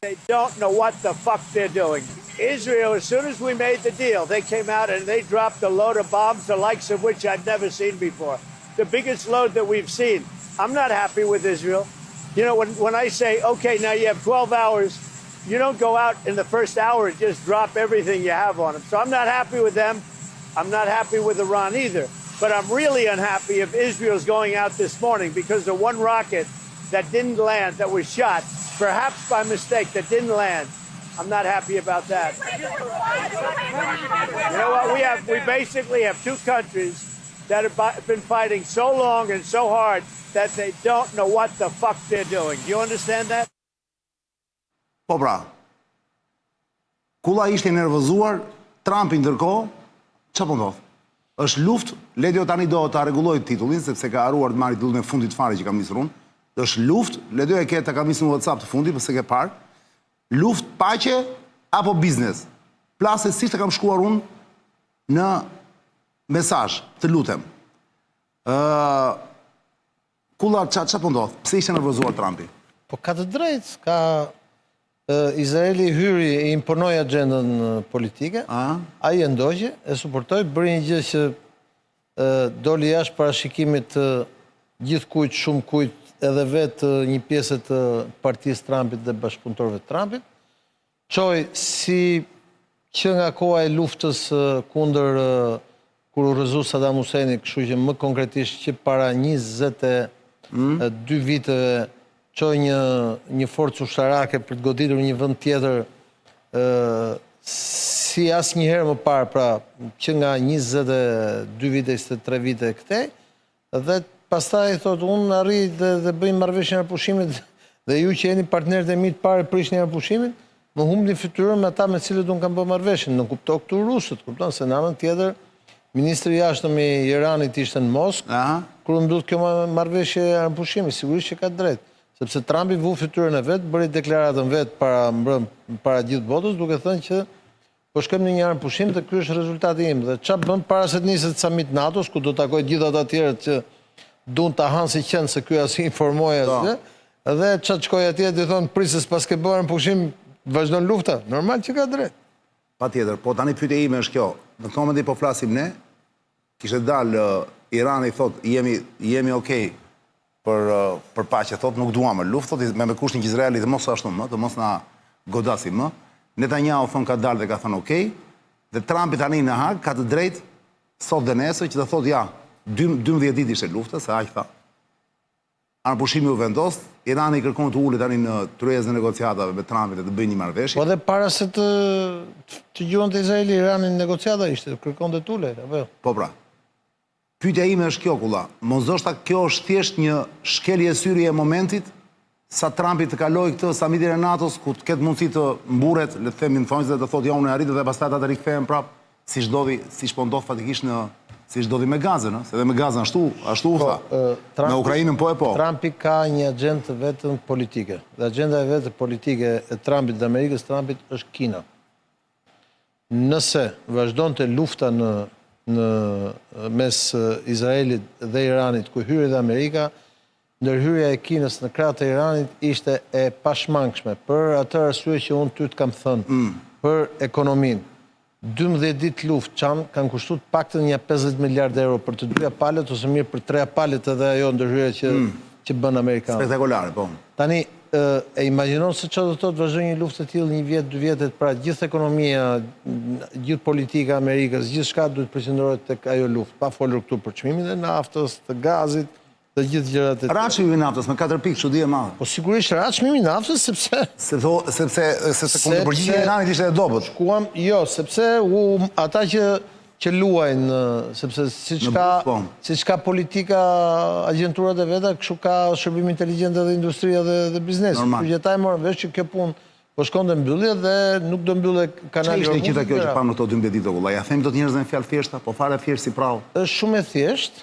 They don't know what the fuck they're doing. Israel, as soon as we made the deal, they came out and they dropped a load of bombs, the likes of which I've never seen before. The biggest load that we've seen. I'm not happy with Israel. You know, when I say, okay, now you have 12 hours, you don't go out in the first hour and just drop everything you have on them. So I'm not happy with them. I'm not happy with Iran either. But I'm really unhappy if Israel's going out this morning because the one rocket that didn't land, that was shot, perhaps by mistake, that didn't land. I'm not happy about that. You know what? We basically have two countries that have been fighting so long and so hard that they don't know what the fuck they're doing. Do you understand that? Po pra, Kulla ishte i nervozuar, Trumpi ndërkohë, çfarë po ndodh? Është luftë, Ledio tani do ta rregullojë titullin sepse ka haruar të marrë titullin e fundit fare që kam nisur unë. Është luftë, Ledio e ke ta kam nisur në WhatsApp të fundit, pse ke parë. Luftë, paqe apo biznes? Plasë si të kam shkuar unë në mesazh, të lutem. Kulla çfarë po ndodh? Pse ishte nervozuar Trumpi? Po ka të drejtë, ka Izraeli hyri e imponoi agendën politike, ai e ndoqi, e suportoi, bëri një gjë që doli jashtë parashikimit të gjithkujt, shumë kujt, edhe vetë një pjesë të partisë Trumpit dhe bashkëpunëtorëve të Trumpit, çoi si që nga koha e luftës kundër kur u rrëzu Saddam Husseini, kështu që më konkretisht që para 22 viteve qoj një forcë ushtarake për të goditur një vend tjetër si asë njëherë më parë, pra që nga 22 vite, 23 vite këtej, dhe pastaj thotë unë arri dhe bëjmë marrëveshjen e pushimit dhe ju që jeni partnerët e mi të parë prishni e pushimit, më humbni fytyrën me ata me cilët unë kam bërë marrëveshjen. Në kupto këtu rusët, kupton se në anën tjetër ministri i jashtëm i Iranit ishte në Moskë, kur mbyllet kjo marrëveshje e pushimit, sigurisht që ka drejt. Sepse Trumpi vu fytyrën e vetë, bëri deklaratën vetë para gjithë botës, duke thënë që po shkojmë në një pushim dhe ky është rezultati im. Dhe çfarë bën para se të niset summit NATO-s, ku do të takoj gjithë ata të tjerët që duan ta hanë si qenë se ky as i informoi asgjë, dhe çfarë shkoi atje dhe thonë prisës pas ke bërë në pushim, vazhdon lufta. Normal që ka drejt. Patjetër, po tani pyetja ime është kjo. Në momentin po flasim ne, kishte dalë Irani thotë jemi okay për paqe, thotë nuk duam më luftë, thotë me kushtin që Izraeli dhe mos ashtu më, të mos na godasim më. Netanyahu thonë ka dalë dhe ka thënë okay, dhe Trumpi tani në Hag ka të drejtë sot dhe nesër që të thotë ja, 12 ditë ishte lufta, se aq tha. Anëpushimi u vendos, Irani kërkon të ulet tani në tryezën e negociatave me Trumpin dhe të bëjnë një marrëveshje. Po dhe para se të gjuante Izraeli, Irani në negociata ishte, kërkon të ulet, apo? Po pra. Pyetja ime është kjo, Kulla. Mos ndoshta kjo është thjesht një shkelje syri e momentit, sa Trumpi të kaloj këtë samitin e NATO-s, ku të ketë mundësi të mburet, le të themi në thonjës dhe të thotë ja unë e arritë dhe pastaj ata të rikthehen prapë, siç po ndodh fatikisht siç ndodhi me Gazën, se edhe me Gazën ashtu u tha. Me Ukrainën po e po. Trumpi ka një agendë vetëm politike. Dhe agenda e vetë politike e Trumpit dhe Amerikës Trumpit është Kina. Nëse vazhdonte lufta në mes Izraelit dhe Iranit, ku hyri dhe Amerika, ndërhyrja e Kinës në krah të Iranit ishte e pashmangshme për atë arsye që unë ty të kam thënë, për ekonominë. 12 ditë luftë kanë kushtuar paktën një 50 miliardë euro për të dyja palët ose mirë për treja palët edhe ajo ndërhyrje që bën amerikanët. Spektakolare, po. Tani e imagjinon se çfarë do të thotë vazhdoj një luftë të tillë 1 vjet, 2 vjet, pra gjithë ekonomia, gjithë politika e Amerikës, gjithçka duhet të përqendrohet tek ajo luftë, pa folur këtu për çmimin e naftës, të gazit, të gjithë gjërat e tjera. Raçmimi i naftës me 4 pikë, çudi e madhe. Po sigurisht raçmimi i naftës sepse kundërpërgjigjja e Iranit ishte e dobët. Jo, sepse ata që luajnë, sepse siç ka politika agjenturat e veta, kështu ka shërbim inteligjent edhe industria dhe biznesi. Që ata e morën vesh që kjo punë po shkonte mbyllje dhe nuk do mbyllë kanali. Çfarë ishte gjitha kjo që pamë këto 12 ditë Kulla? Ja them dot njerëzve në fjalë thjeshta, po fare thjesht si prallë. Është shumë e thjeshtë.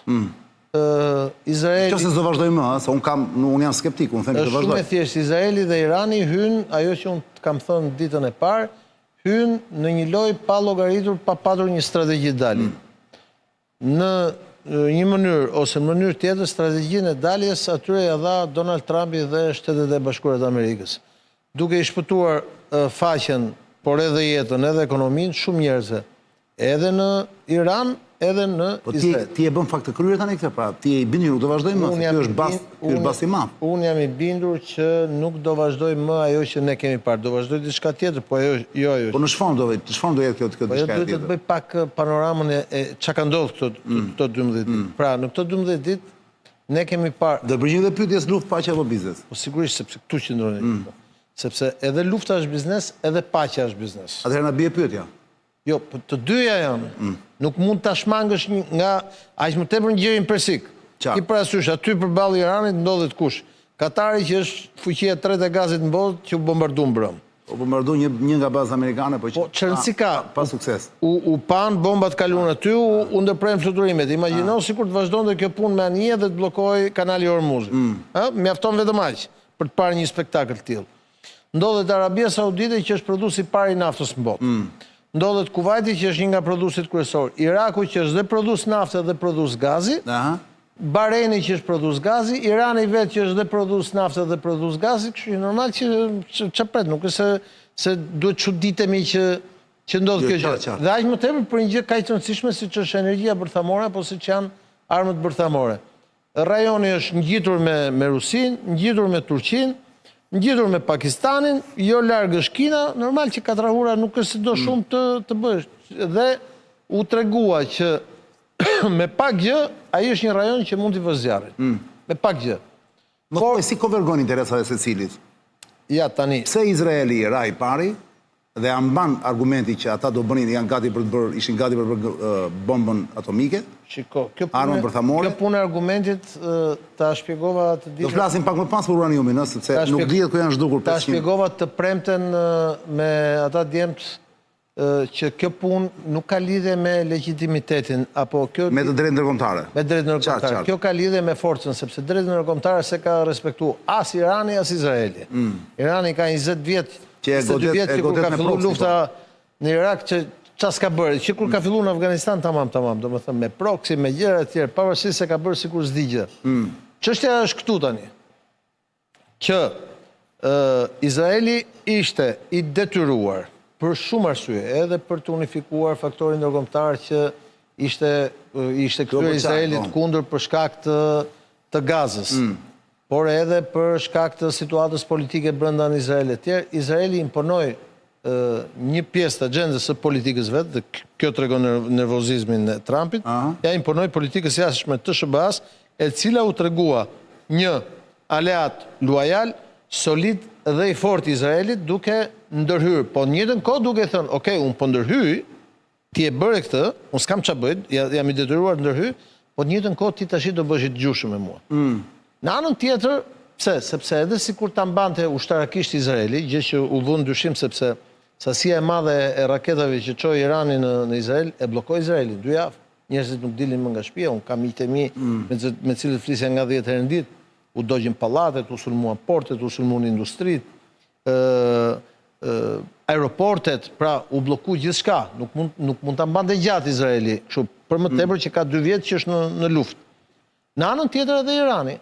Izraeli... Qëse s'do vazhdoj më, se unë jam skeptik, unë them që do vazhdoj. Shumë e thjeshtë, Izraeli dhe Irani hynë, ajo që unë kam thënë ditën e parë, hynë në një lojë pa llogaritur, pa patur një strategji dalje. Në një mënyrë ose në mënyrë tjetër strategjinë e daljes atyre ja dha Donald Trumpi dhe Shtetet e Bashkuara të Amerikës. Duke i shpëtuar faqen, por edhe jetën, edhe ekonominë, shumë njerëzve, edhe në Iran, edhe në Izrael. Ti e bën fakt të kryer tani këtë, pra ti je i bindur nuk do vazhdoj më, ky është bas i madh. Unë jam i bindur që nuk do vazhdoj më ajo që ne kemi parë, do vazhdoj diçka tjetër, po jo ajo. Po në çfarë do jetë kjo diçka tjetër? Po duhet të bëj pak panoramën e çka ka ndodhur këto 12 ditë. Pra, në këto 12 ditë ne kemi parë. Do përgjigjem dhe pyetjes luftë paqe apo biznes? Po sigurisht sepse këtu qëndron. Sepse edhe lufta është biznes, edhe paqja është biznes. Atëherë na bie pyetja. Jo, po të dyja janë. Nuk mund ta shmangësh nga aq më tepër ngjirin persik. Ti parasysh aty përballë Iranit ndodhet kush? Katari që është fuqia e tretë e gazit në botë që u bombarduan brëm. U bombarduan një nga bazat amerikane, po çrëndsi ka pa sukses. U pan bombat kaluan aty, u ndërpren fluturimet. Imagjino sikur të vazhdonte kjo punë me anije dhe të bllokoi kanali Hormuz. Mjafton vetëm aq për të parë një spektakël të tillë. Ndodhet Arabia Saudite që është prodhuesi i parë i naftës në botë. Ndodhet Kuvaiti që është një nga prodhuesit kryesorë. Iraku që është dhe prodhues nafte dhe prodhues gazi. Bahreini që është prodhues gazi, Irani vetë që është dhe prodhues nafte dhe prodhues gazi, kështu që normal që çapret, nuk është se duhet çuditemi që ndodh kjo gjë. Dhe aq më tepër për një gjë kaq të rëndësishme siç është energjia bërthamore apo siç janë armët bërthamore. Rajoni është ngjitur me Rusinë, ngjitur me Turqinë, ngjitur me Pakistanin, jo larg është Kina, normal që katrahura nuk është se do shumë të bësh. Dhe u tregua që me pak gjë, ai është një rajon që mund t'i vësh zjarrin. Me pak gjë. Por si konvergon interesat e secilit? Ja tani. Pse Izraeli ra i pari dhe amban argumenti që ata do bënin, ishin gati për bërë bombën atomike? Shiko, armën bërthamore. Kjo punë argumentit ta shpjegova të ditë. Do flasim pak më pas për uraniumin, sepse nuk dihet ku janë zhdukur 500. Ta shpjegova të premten me ata djemt që kjo punë nuk ka lidhje me legitimitetin apo kjo me të drejtë ndërkombëtare. Me drejtë ndërkombëtare. Kjo ka lidhje me forcën, sepse drejtë ndërkombëtare se ka respektuar as Irani as Izraeli. Irani ka 20 vjet, 22 vjet që kur ka filluar lufta në Irak që çfarë s'ka bërë, që kur ka filluar në Afganistan tamam, domethënë me proxy, me gjëra të tjera, pavarësisht se ka bërë sikur s'di gjë. Çështja është këtu tani. Që Izraeli ishte i detyruar për shumë arsye, edhe për të unifikuar faktorin ndërkombëtar që ishte kthyer Izraelit kundër për shkak të Gazës, por edhe për shkak të situatës politike brenda në Izrael e tjerë. Izraeli imponoi një pjesë të agjendës së politikës vetë, dhe kjo tregon nervozizmin e Trumpit, ja imponoi politikës jashtëme të SBA-s, e cila u tregua një aleat luajal, solid dhe i fortë i Izraelit, duke ndërhyrë, po në njëjtën kohë duke thënë, ok, unë po ndërhyj, ti e bëre këtë, unë s'kam ç'a bëj, jam i detyruar të ndërhyj, po në njëjtën kohë ti tash do bësh i dëgjueshëm me mua. Në anën tjetër, pse? Sepse edhe sikur ta mbante ushtarakisht Izraeli, gjë që u vë ndryshim sepse sasia e madhe e raketave që çoi Irani në Izrael e bllokoi Izraelin 2 javë. Njerëzit nuk dilnin më nga shtëpia, unë kam miqtë mi me cilët flisja nga 10 herë në ditë, u dogjën pallatet, u sulmuan portet, u sulmuan industritë, aeroportet, pra u blloku gjithçka, nuk mund ta mbante gjatë Izraeli, kështu për më tepër që ka 2 vjet që është në luftë. Në anën tjetër edhe Irani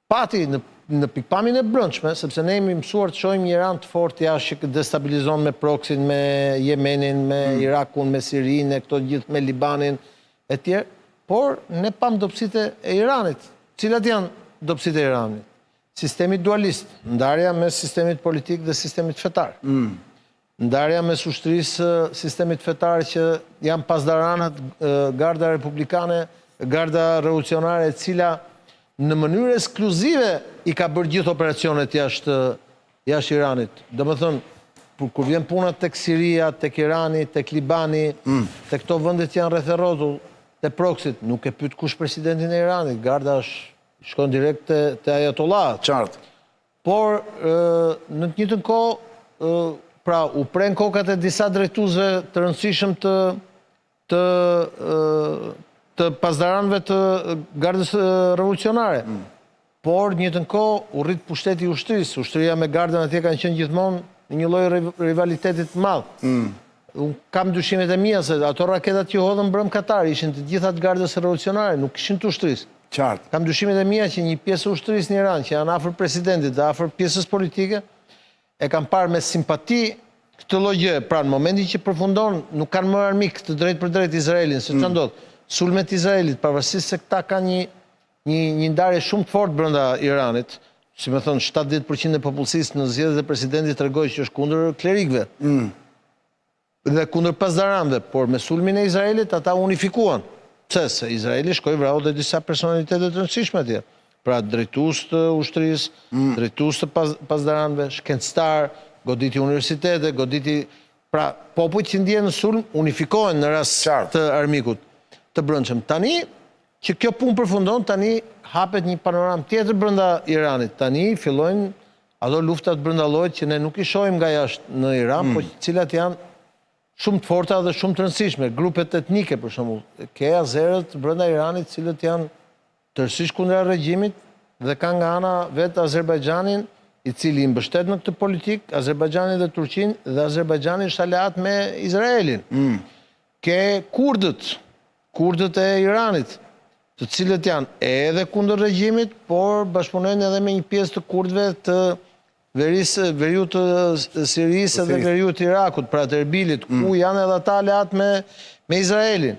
pati në pikpamjen e brendshme, sepse ne jemi mësuar të shohim një Iran të fortë jashtë që destabilizon me proxin, me Yemenin, me Irakun, me Sirinë, këto gjithë me Libanin e tjerë, por ne pam dobësitë e Iranit. Cilat janë dobësitë e Iranit? Sistemi dualist, ndarja mes sistemit politik dhe sistemit fetar. Ndarja mes ushtrisë sistemit fetar që janë pasdaranët, garda republikane, garda revolucionare, e cila në mënyrë ekskluzive i ka bërë gjithë operacionet jashtë Iranit. Domethënë, kur vjen puna tek Siria, tek Irani, tek Libani, tek këto vendet që janë rreth e rrotull, te proxit, nuk e pyet kush presidentin e Iranit, garda shkon direkt te Ayatollah. Qartë. Por në të njëjtën kohë, pra u pren kokat e disa drejtuesve të rëndësishëm të pasdaranëve të gardës revolucionare. Por në njëjtën kohë u rrit pushteti i ushtrisë. Ushtria me gardën atje kanë qenë gjithmonë në një lloj rivaliteti të madh. unë kam dyshimet e mia se ato raketat që hodhën brëm Katar ishin të gjitha të gardës revolucionare, nuk ishin të ushtrisë. Qartë. Kam dyshimet e mia që një pjesë ushtrisë në Iran, që janë afër presidentit dhe afër pjesës politike, e kam parë me simpati këtë lloj gjë. Pra në momentin që përfundon, nuk kanë më armik të drejt për drejt Izraelin, se çfarë ndodh? Sulmet Izraelit, pavarësisht se këta kanë një ndarje shumë të fortë brenda Iranit, si më thon 70% e popullsisë në zgjedhjet e presidentit tregoi që është kundër klerikëve. Dhe kundër pasdaranëve, por me sulmin e Izraelit ata unifikuan. Pse? Se Izraeli shkoi vrau dhe disa personalitete të rëndësishme atje. Pra drejtues të ushtrisë, drejtues të pasdaranëve, shkencëtar, goditi universitete, goditi, pra popujt që ndjen në sulm unifikohen në rast të armikut të brendshëm. Tani që kjo punë përfundon, tani hapet një panoramë tjetër brenda Iranit. Tani fillojnë ato luftat brenda llojit që ne nuk i shohim nga jashtë në Iran, por të cilat janë shumë të forta dhe shumë të rëndësishme. Grupet etnike, për shembull, ke azerët brenda Iranit, cilët janë tërësisht kundër regjimit dhe kanë nga ana vetë Azerbajxhanin, i cili i mbështet në këtë politikë, Azerbajxhanin dhe Turqinë, dhe Azerbajxhani është aleat me Izraelin. Ke kurdët e Iranit, të cilët janë edhe kundër regjimit, por bashkëpunojnë edhe me një pjesë të kurdëve të veriut të Sirisë dhe veriut të Irakut, pra të Erbilit, ku janë edhe ata aleat me Izraelin.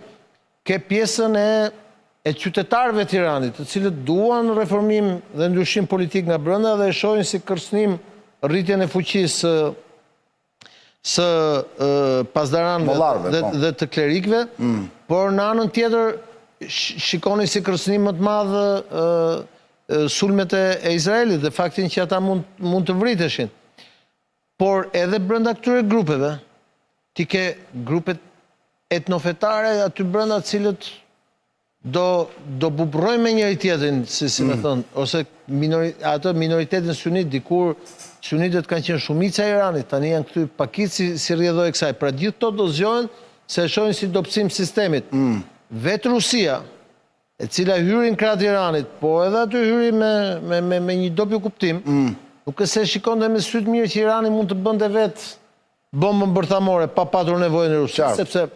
Ke pjesën e qytetarëve të Iranit, të cilët duan reformim dhe ndryshim politik nga brenda dhe e shohin si kërcënim rritjen e fuqisë së pasdaranëve dhe të klerikëve, por në anën tjetër shikoni si kërcënim më të madh sulmet e Izraelit dhe faktin që ata mund të vriteshin. Por edhe brenda këtyre grupeve, ti ke grupet etnofetare aty brenda të cilët do bubrojnë me njëri tjetrin, si me thonë, ose ato minoritetin sunit, dikur sunitet kanë qenë shumica e Iranit, tani janë këty pakit si rrjedhoi kësaj. Pra gjithë to do zgjohen se e shohin si dobësim sistemit. Vetë Rusia, e cila hyri në krahët e Iranit, po edhe aty hyri me një dobë kuptim, nuk e se shikon dhe me sytë mirë që Irani mund të bënte vetë bombën bërthamore pa patur nevojën e Rusisë, sepse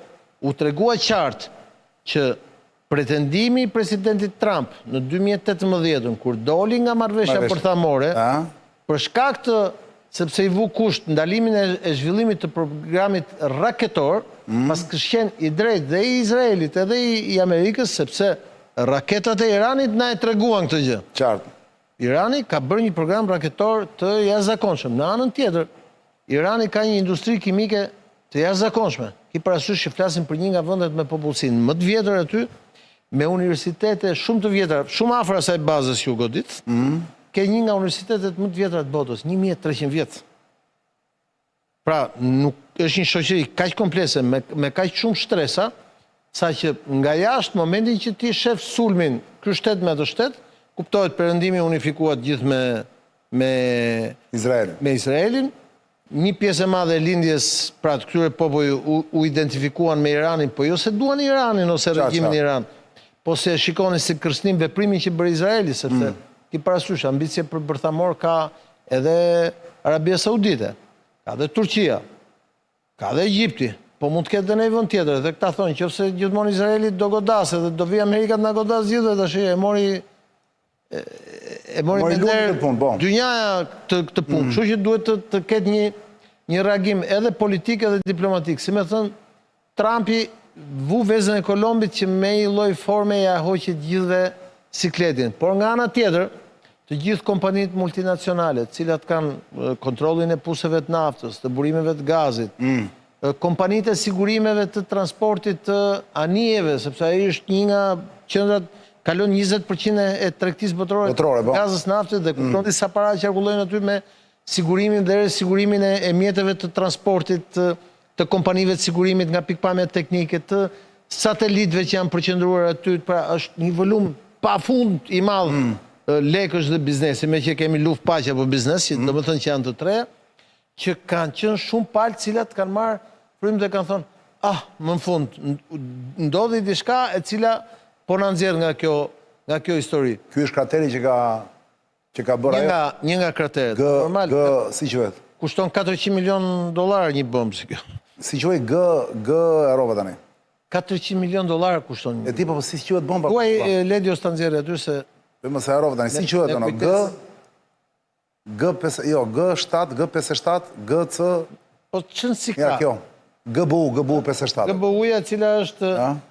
u tregua qartë që pretendimi i presidentit Trump në 2018, kur doli nga marrëveshja bërthamore, për shkak të sepse i vu kusht ndalimin e zhvillimit të programit raketor, pas kështjen i drejt dhe i Izraelit edhe i Amerikës, sepse raketat e Iranit na e treguan këtë gjë. Qartë. Irani ka bërë një program raketor të jashtëzakonshëm. Në anën tjetër, Irani ka një industri kimike të jashtëzakonshme. Ki parasysh që flasim për një nga vendet me popullsinë më të vjetër aty, me universitete shumë të vjetra, shumë afër asaj bazës që u godit, ke një nga universitetet më të vjetra të botës, 1300 vjet. Pra, nuk është një shoqëri kaq komplekse me kaq shumë shtresa, sa që nga jashtë, momentin që ti shef sulmin ky shtet me atë shtet, kuptohet perëndimi unifikuat gjithë me Izraelin. Një pjesë e madhe e lindjes pra të këtyre popujve u identifikuan me Iranin, po jo se duan Iranin ose regjimin Iran, po se shikonin si kërcënim veprimin që bëri Izraeli, sepse ti parasysh ambicie për bërthamor ka edhe Arabia Saudite, ka edhe Turqia, ka edhe Egjipti. Po mund të ketë dhe në vend tjetër, dhe këta thonë, qofse gjithmonë Izraeli do godasë, dhe do vi Amerikat nga godasë gjithë, dhe tash e mori me nder dynjaja këtë punë. Kështu që duhet të ketë një reagim edhe politik edhe diplomatik. Si me thënë, Trumpi vu vezën e Kolombit që me i lloj forme ja hoqet gjithëve sikletin. Por nga ana tjetër, të gjithë kompanitë multinacionale, të cilat kanë kontrollin e puseve të naftës, të burimeve të gazit, kompanitë e sigurimeve të transportit të anijeve, sepse ai është një nga qendrat, kalon 20% e tregtisë botërore të gazës naftit dhe kupton disa para qarkullojnë aty me sigurimin dhe sigurimin e mjeteve të transportit, të kompanive të sigurimit nga pikpamja teknike, të satelitëve që janë përqendruar aty, pra është një volum pafund i madh lekësh dhe biznesi, me që kemi luftë paqe apo biznes, do të thënë që janë të treja, që kanë qenë shumë palë, cilat kanë marrë frymë dhe kanë thonë, më në fund, ndodhi diçka e cila po na nxjerr nga kjo histori. Ky është krateri që ka bërë ajo? Një nga krateret. Normal. Si quhet? Kushton $400 milion një bombë si kjo. Si quaj G e rova tani? $400 milion kushton. E ti po si quhet bomba? Kuaj Ledio Stanzieri aty se... Më se e rova tani, si quhet tani? G7, G57, GC... Po qënë si Ja, ka? kjo. GBU 57. GBU-ja cila është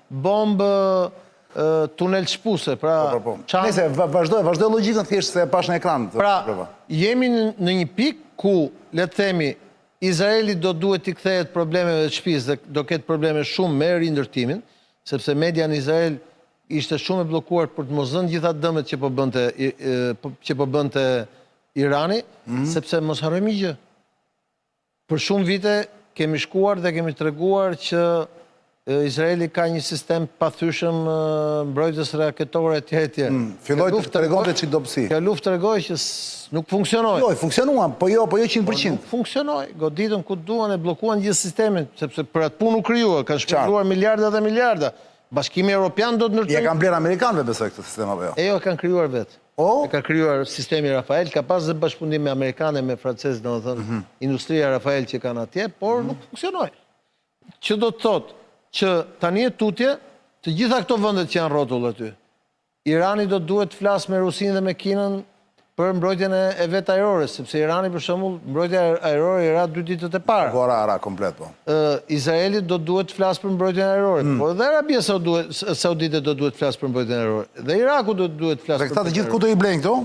bombë tunel shpuse, pra... Nese, vazhdoj logjikën thjesht se e pash në ekran. Pra, jemi në një pik ku, le të themi, Izraeli do duhet t'i kthehet problemeve të shtëpisë dhe do ketë probleme shumë me rindërtimin, sepse media në Izrael ishte shumë e bllokuar për të mos dhënë gjitha dëmet që po bënte Irani, sepse mos harrojmë gjë. Për shumë vite kemi shkuar dhe kemi treguar që Izraeli ka një sistem pathyeshëm mbrojtës raketore etj. Filloi të tregonte çidopsi. Kjo luftë tregoi që nuk funksionoi. Jo, funksionuan, po jo 100%. Nuk funksionoi, goditën ku duan e bllokuan gjithë sistemin, sepse për atë punë u krijuar, kanë shpenzuar miliarda dhe miliarda. Bashkimi Evropian do të ndërtojë. Ja kanë blerë amerikanëve besoj këtë sistem apo jo? E kanë krijuar vetë. E ka krijuar sistemi Rafael, ka pas dhe bashkëpunim me amerikanë, me francezë, domethënë industria Rafael që kanë atje, por nuk funksionoi. Që do të thotë që tani e tutje të gjitha këto vendet që janë rrotull aty. Irani do duhet të flasë me Rusinë dhe me Kinën për mbrojtjen e vetë ajrore, sepse Irani për shembull mbrojtja ajrore i ra 2 ditët e para. Po ra komplet po. Izraeli do duhet të flasë për mbrojtjen ajrore, por dhe Arabia Saudite do duhet të flasë për mbrojtjen ajrore. Dhe Iraku do duhet të flasë për. Dhe këta të gjithë ku do i blejnë këto?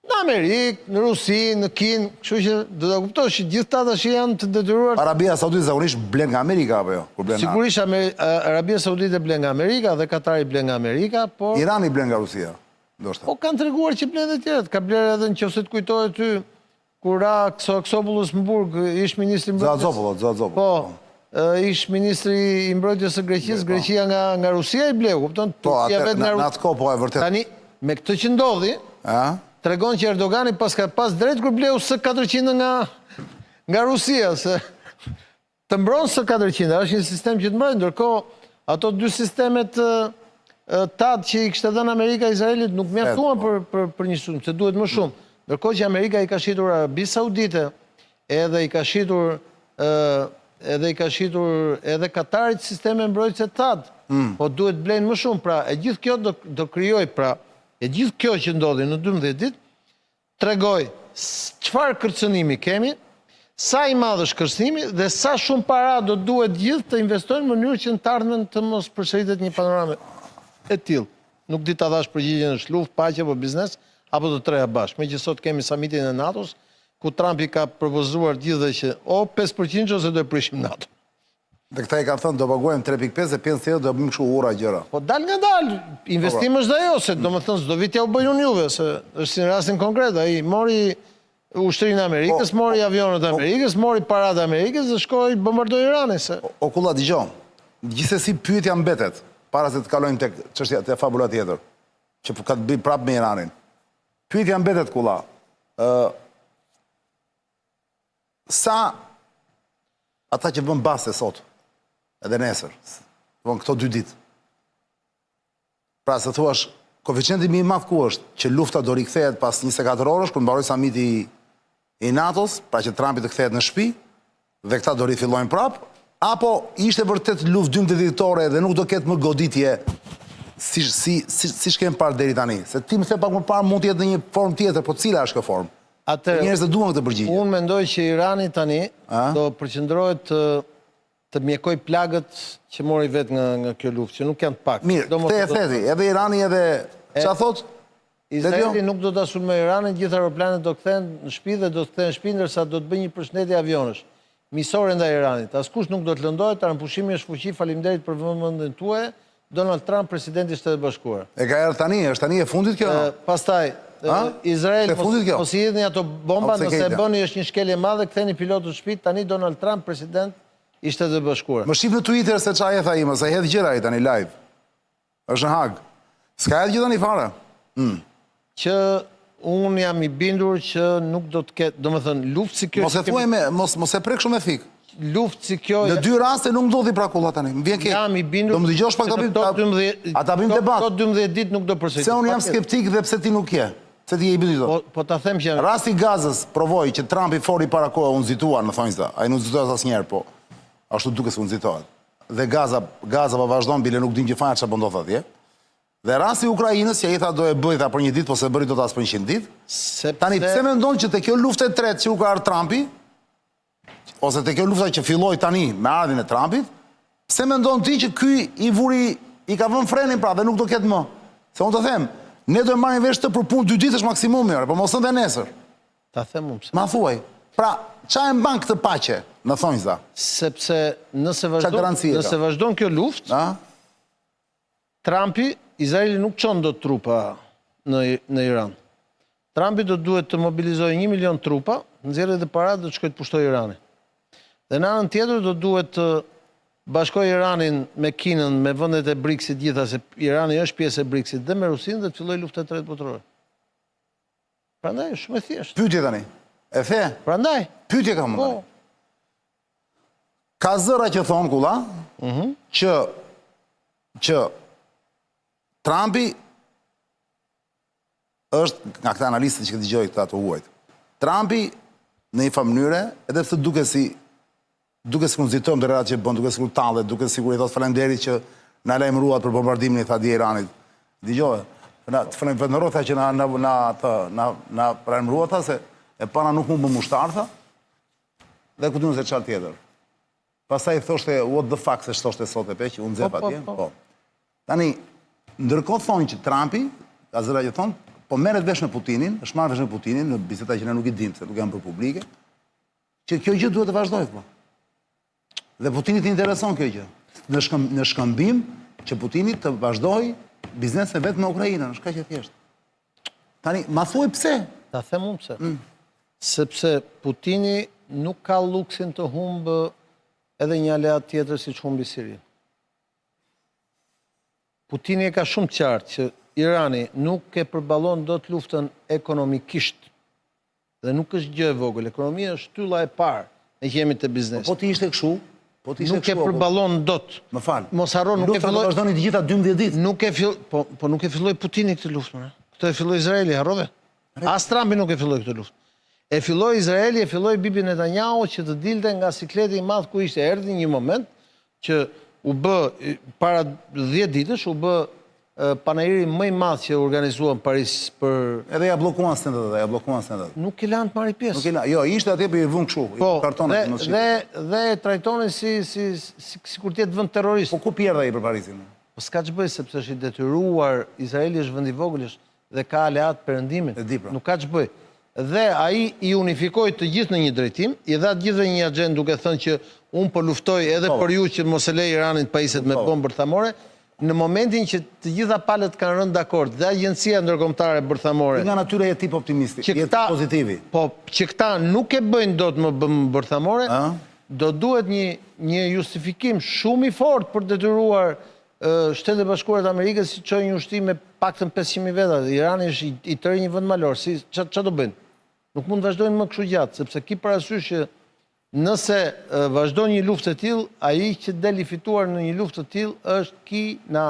Në Amerikë, në Rusi, në Kinë, kështu që do të kuptosh që gjithë ta tash janë të detyruar. Arabia Saudite zakonisht blen nga Amerika apo jo? Sigurisht Arabia Saudite blen nga Amerika dhe Katari blen nga Amerika, por Irani blen nga Rusia, ndoshta. Po kanë treguar që blen edhe tjerët, ka bler edhe nëse të kujtohet ty kur ra Xhopoulos në Burg, ish ministri i mbrojtjes. Xhopoulos. Po, ish ministri i mbrojtjes së Greqisë, Greqia nga Rusia i bleu, kupton? Po, në atë kohë po e vërtet. Tani me këtë që ndodhi, tregon që Erdogani ka pas drejt kur bleu S-400 nga Rusia, se të mbron S-400, është një sistem që të mbron, ndërkohë ato 2 sistemet TAD që i kishte dhënë Amerika Izraelit nuk mjaftuan për një sulm, se duhet më shumë. Ndërkohë që Amerika i ka shitur Arabisë Saudite, edhe i ka shitur edhe Katarit sisteme mbrojtëse TAD, po duhet blenë më shumë, pra e gjithë kjo do krijoj, pra e gjithë kjo që ndodhi në 12 ditë, tregoj çfarë kërcënimi kemi, sa i madh është kërcënimi dhe sa shumë para do duhet gjithë të investojnë në mënyrë që në të ardhmen të mos përsëritet një panorame e tillë. Nuk di ta dash përgjigjen është luftë, paqe apo biznes, apo të treja bashkë. Meqenëse sot kemi samitin e NATO-s, ku Trumpi ka propozuar gjithë që o 5% ose do e prishim NATO. Dhe këta i ka thënë do paguajmë 3.5 dhe 5 do bëjmë kështu ura gjëra. Po dal nga dal, investim është dhe jo, se do më thënë s'do vitja u bëjnë juve, se është si në rastin konkret, ai mori ushtrinë Amerikës, mori avionët Amerikës, mori paratë Amerikës dhe shkoi bombardoi Iranin. O kulla dëgjoj, gjithsesi pyetja mbetet, para se të kalojmë tek çështja te fabula tjetër, që ka të bëjë prapë me Iranin. Pyetja mbetet kulla. Sa ata që bën baste sot, edhe nesër, këto 2 ditë. Pra se thuash, koeficienti më i madh ku është që lufta do rikthehet pas 24 orësh, kur mbaroj samiti i NATO-s, pra që Trumpi të kthehet në shtëpi, dhe këta do rifillojnë prap, apo ishte vërtet luftë 12 ditore dhe nuk do ketë më goditje si shkem parë deri tani. Se ti më the pak më parë mund të jetë në një formë tjetër, po cila është kjo formë? Njerëzit duan këtë përgjigje. Unë mendoj që Irani tani do përqendrohet të mjekoj plagët që mori vetë nga kjo luftë, që nuk janë të pak. Mirë, këtë e theti, edhe Irani edhe ç'a thot? Izraeli nuk do ta sulmojë Iranin, gjithë aeroplanet do kthehen në shtëpi dhe do të kthehen në shtëpi ndërsa do të bëjë një përshëndetje avionësh miqësore ndaj Iranit. Askush nuk do të lëndohet, rëmpushimi është fuqi, faleminderit për vëmendjen tuaj. Donald Trump, presidenti i Shtetit Bashkuar. E ka erdhur tani, është tani e fundit kjo? Pastaj Izrael mos i hidhni ato bomba, nëse e bëni është një shkelje e madhe, ktheni pilotët në shtëpi, tani Donald Trump, president i Shtetit Bashkuar. Më shif në Twitter se çfarë tha ai, se hedh gjëra ai tani live. Është në Hag. S'ka hedh gjë tani fare. Që unë jam i bindur që nuk do të ketë, domethënë luftë si kjo. Mos e thuaj mos e prek shumë me fik. Luftë si kjo. Në 2 raste nuk ndodhi pra kulla tani. Më vjen keq. Jam i bindur. Do më dëgjosh pak ta bëjmë debat. Këto 12 ditë nuk do përsëritet. Se unë jam skeptik dhe pse ti nuk je. Se ti je i bindur. Po ta them që rasti Gazës provoi që Trumpi fori para kohë u nxitua, më thonë ata. Ai nuk nxitohet asnjëherë, po. ashtu duke se nxitohet. Dhe Gaza po vazhdon, bile nuk dim që fare çfarë po ndodh atje. Dhe rasti i Ukrainës, që ai tha do e bëj ta për një ditë, po se bëri dot as për 100 ditë. Tani pse mendon që te kjo luftë e tretë që u ka ardhur Trumpi, ose te kjo lufta që filloi tani me ardhin e Trumpit, pse mendon ti që ky i ka vënë frenin pra dhe nuk do ketë më? Se unë të them, ne do e marrim vesh të për punë 2 ditësh maksimumi, po mos ende nesër. Ta them unë pse. Ma thuaj. Pra, ç'a e mban këtë paqe në thonjza? Sepse nëse vazhdon kjo luftë, Trumpi, Izraeli nuk çon dot trupa në Iran. Trumpi do duhet të mobilizojë 1 milion trupa, nxjerrë dhe para do të shkojë të pushtojë Iranin. Dhe në anën tjetër do duhet të bashkojë Iranin me Kinën, me vendet e BRICS-it gjitha, se Irani është pjesë e BRICS-it, dhe me Rusinë dhe të fillojë lufta e tretë botërore. Prandaj është shumë e thjeshtë. Pyetje tani. E the? Prandaj. Pyetje kam më tani. Ka zëra që thonë kulla, që Trumpi është, nga këta analistët që këtë dëgjoj këta të huajt, Trumpi në një fa mënyre, edhe pse duke si ku nxitojmë të relat që bën, duke si kur tallet, duke si kur i thot falenderit që na lajmëruat për bombardimin i tha di Iranit. Dëgjoj, të falenderoj tha që na lajmëruat tha se e pana nuk mund më mushtar tha, dhe ku se çfarë tjetër. Pastaj thoshte what the fuck se thoshte sot e pe që unë nxep atje. Po. Tani ndërkohë thonë që Trumpi, ka zëra që thonë, po merret vesh me Putinin, është marrë vesh me Putinin në biseda që ne nuk i dim se nuk janë për publike, që kjo gjë duhet të vazhdojë po. Dhe Putinit i intereson kjo gjë. Në shkëmbim që Putinit të vazhdojë biznesin vetë me Ukrainën, është kaq e thjeshtë. Tani, ma thuaj pse? Ta them unë pse. Sepse Putini nuk ka luksin të humbë edhe një aleat tjetër si që humbi Sirin. Putini e ka shumë qartë që Irani nuk e përballon dot luftën ekonomikisht dhe nuk është gjë e vogël. Ekonomia është shtylla e parë e që jemi të biznesi. Po ti ishte kështu? Nuk e përballon dot. Më fal. Mos harro, nuk e filloi. Lufta vazhdoni të gjitha 12 ditë. Nuk e filloi Putini këtë luftë. Këtë e filloi Izraeli, harrove. As Trumpi nuk e filloi këtë luftë. E filloi Izraeli, e filloi Bibi Netanyahu që të dilte nga sikleti i madh ku ishte. Erdhi një moment që u bë para 10 ditësh u bë panajiri më i madh që organizuan Paris për edhe ja bllokuan stendet, Nuk i lanë të marrë pjesë. Nuk i lanë. Jo, ishte atje për i vënë kështu, kartonet mos shit. Dhe trajtonin si kur të jetë vend terrorist. Po ku pierdha ai për Parisin? Po s'ka ç'bëj sepse është i detyruar, Izraeli është vend i vogël dhe ka aleat perëndimin. Nuk ka ç'bëj. Dhe ai i unifikoi të gjithë në një drejtim, i dha të gjithëve një agjendë duke thënë që unë po luftoj edhe për ju që mos e lej Iranin të pajiset me bombë bërthamore. Në momentin që të gjitha palët kanë rënë dakord dhe Agjencia Ndërkombëtare Bërthamore. Nga natyra je tip optimisti, je pozitivi. Po, që këta nuk e bëjnë dot më bombë bërthamore, do duhet një justifikim shumë i fortë për detyruar Shtetet e Bashkuara të Amerikës si çojnë një ushtim me paktën 500.000 veta. Irani është i tërë një vend malor, si ç'a do bëjnë? Nuk mund të vazhdojnë më kështu gjatë, sepse ki parasysh që nëse vazhdon një luftë e tillë, ai që del i fituar në një luftë të tillë është Kina.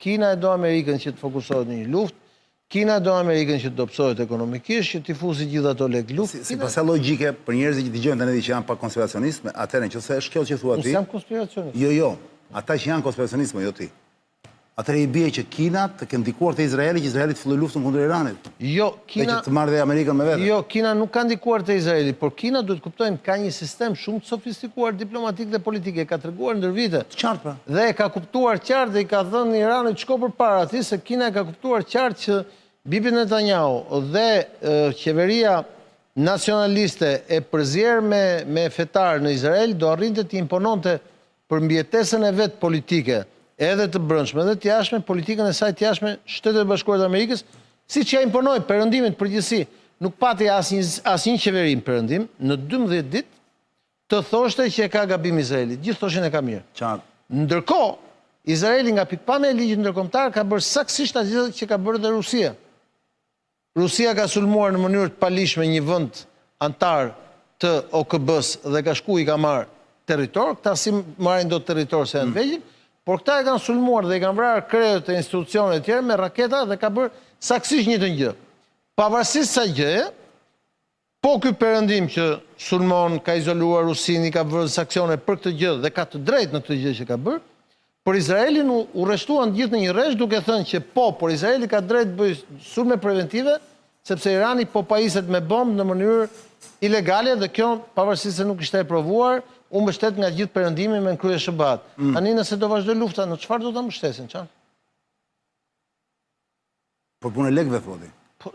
Kina e do Amerikën që të fokusohet në një luftë, Kina e do Amerikën që të dobësohet ekonomikisht, që t'i fuzi gjithë ato lek luftë. Si pasojë logjike për njerëzit që dëgjojnë tani që janë pa konspiracionistë, atëherë nëse është kjo që thua ti. Unë jam konspiracionist. Jo, ata që janë konspiracionistë, jo ti. Atëherë i bie që Kina të kenë ndikuar te Izraeli, që Izraeli të fillojë luftën kundër Iranit. Jo, Kina që të marrë dhe Amerikën me vete. Jo, Kina nuk ka ndikuar te Izraeli, por Kina duhet kuptojmë ka një sistem shumë të sofistikuar diplomatik dhe politik, e ka treguar ndër vite. Qartë pra. Dhe e ka kuptuar qartë dhe i ka thënë Iranit shko përpara atij se Kina e ka kuptuar qartë që Bibi Netanyahu dhe qeveria nacionaliste e përzier me fetar në Izrael do arrinte të impononte për mbjetesën e vet politike, edhe të brendshme dhe të jashtme, politikën e saj të jashtme Shtetet e Bashkuara të Amerikës, siç ja imponoi perëndimin përgjithësi. Nuk pati asnjë qeveri në perëndim në 12 ditë të thoshte që e ka gabim Izraeli. Gjithë thoshin e ka mirë. Qartë. Ndërkohë, Izraeli nga pikpamja e ligjit ndërkombëtar ka bërë saktësisht atë që ka bërë dhe Rusia. Rusia ka sulmuar në mënyrë të palishme një vend antar të OKB-s dhe ka shku i ka marrë territor, këta si marrin do territor se janë vegjël, por këta e kanë sulmuar dhe i kanë vrarë krejët e institucionet e tjerë me raketa dhe ka bërë saktësisht një të gjë. Pavarësisht sa gjë, Po ky perëndim që sulmon, ka izoluar Rusin, ka vërë sanksione për këtë gjë dhe ka të drejtë në këtë gjë që ka bërë, por Izraelin u rreshtuan gjithë në një rresh duke thënë që po, por Izraeli ka drejtë bëj sulme preventive, sepse Irani po pajiset me bombë në mënyrë ilegale dhe kjo, pavarësisht se nuk ishte e provuar, u mbështet nga gjithë perëndimi me krye SHBA-t. Tani nëse do vazhdoj lufta, në çfarë do ta mbështesin, çan? Për punë e lekëve, thoti. Po,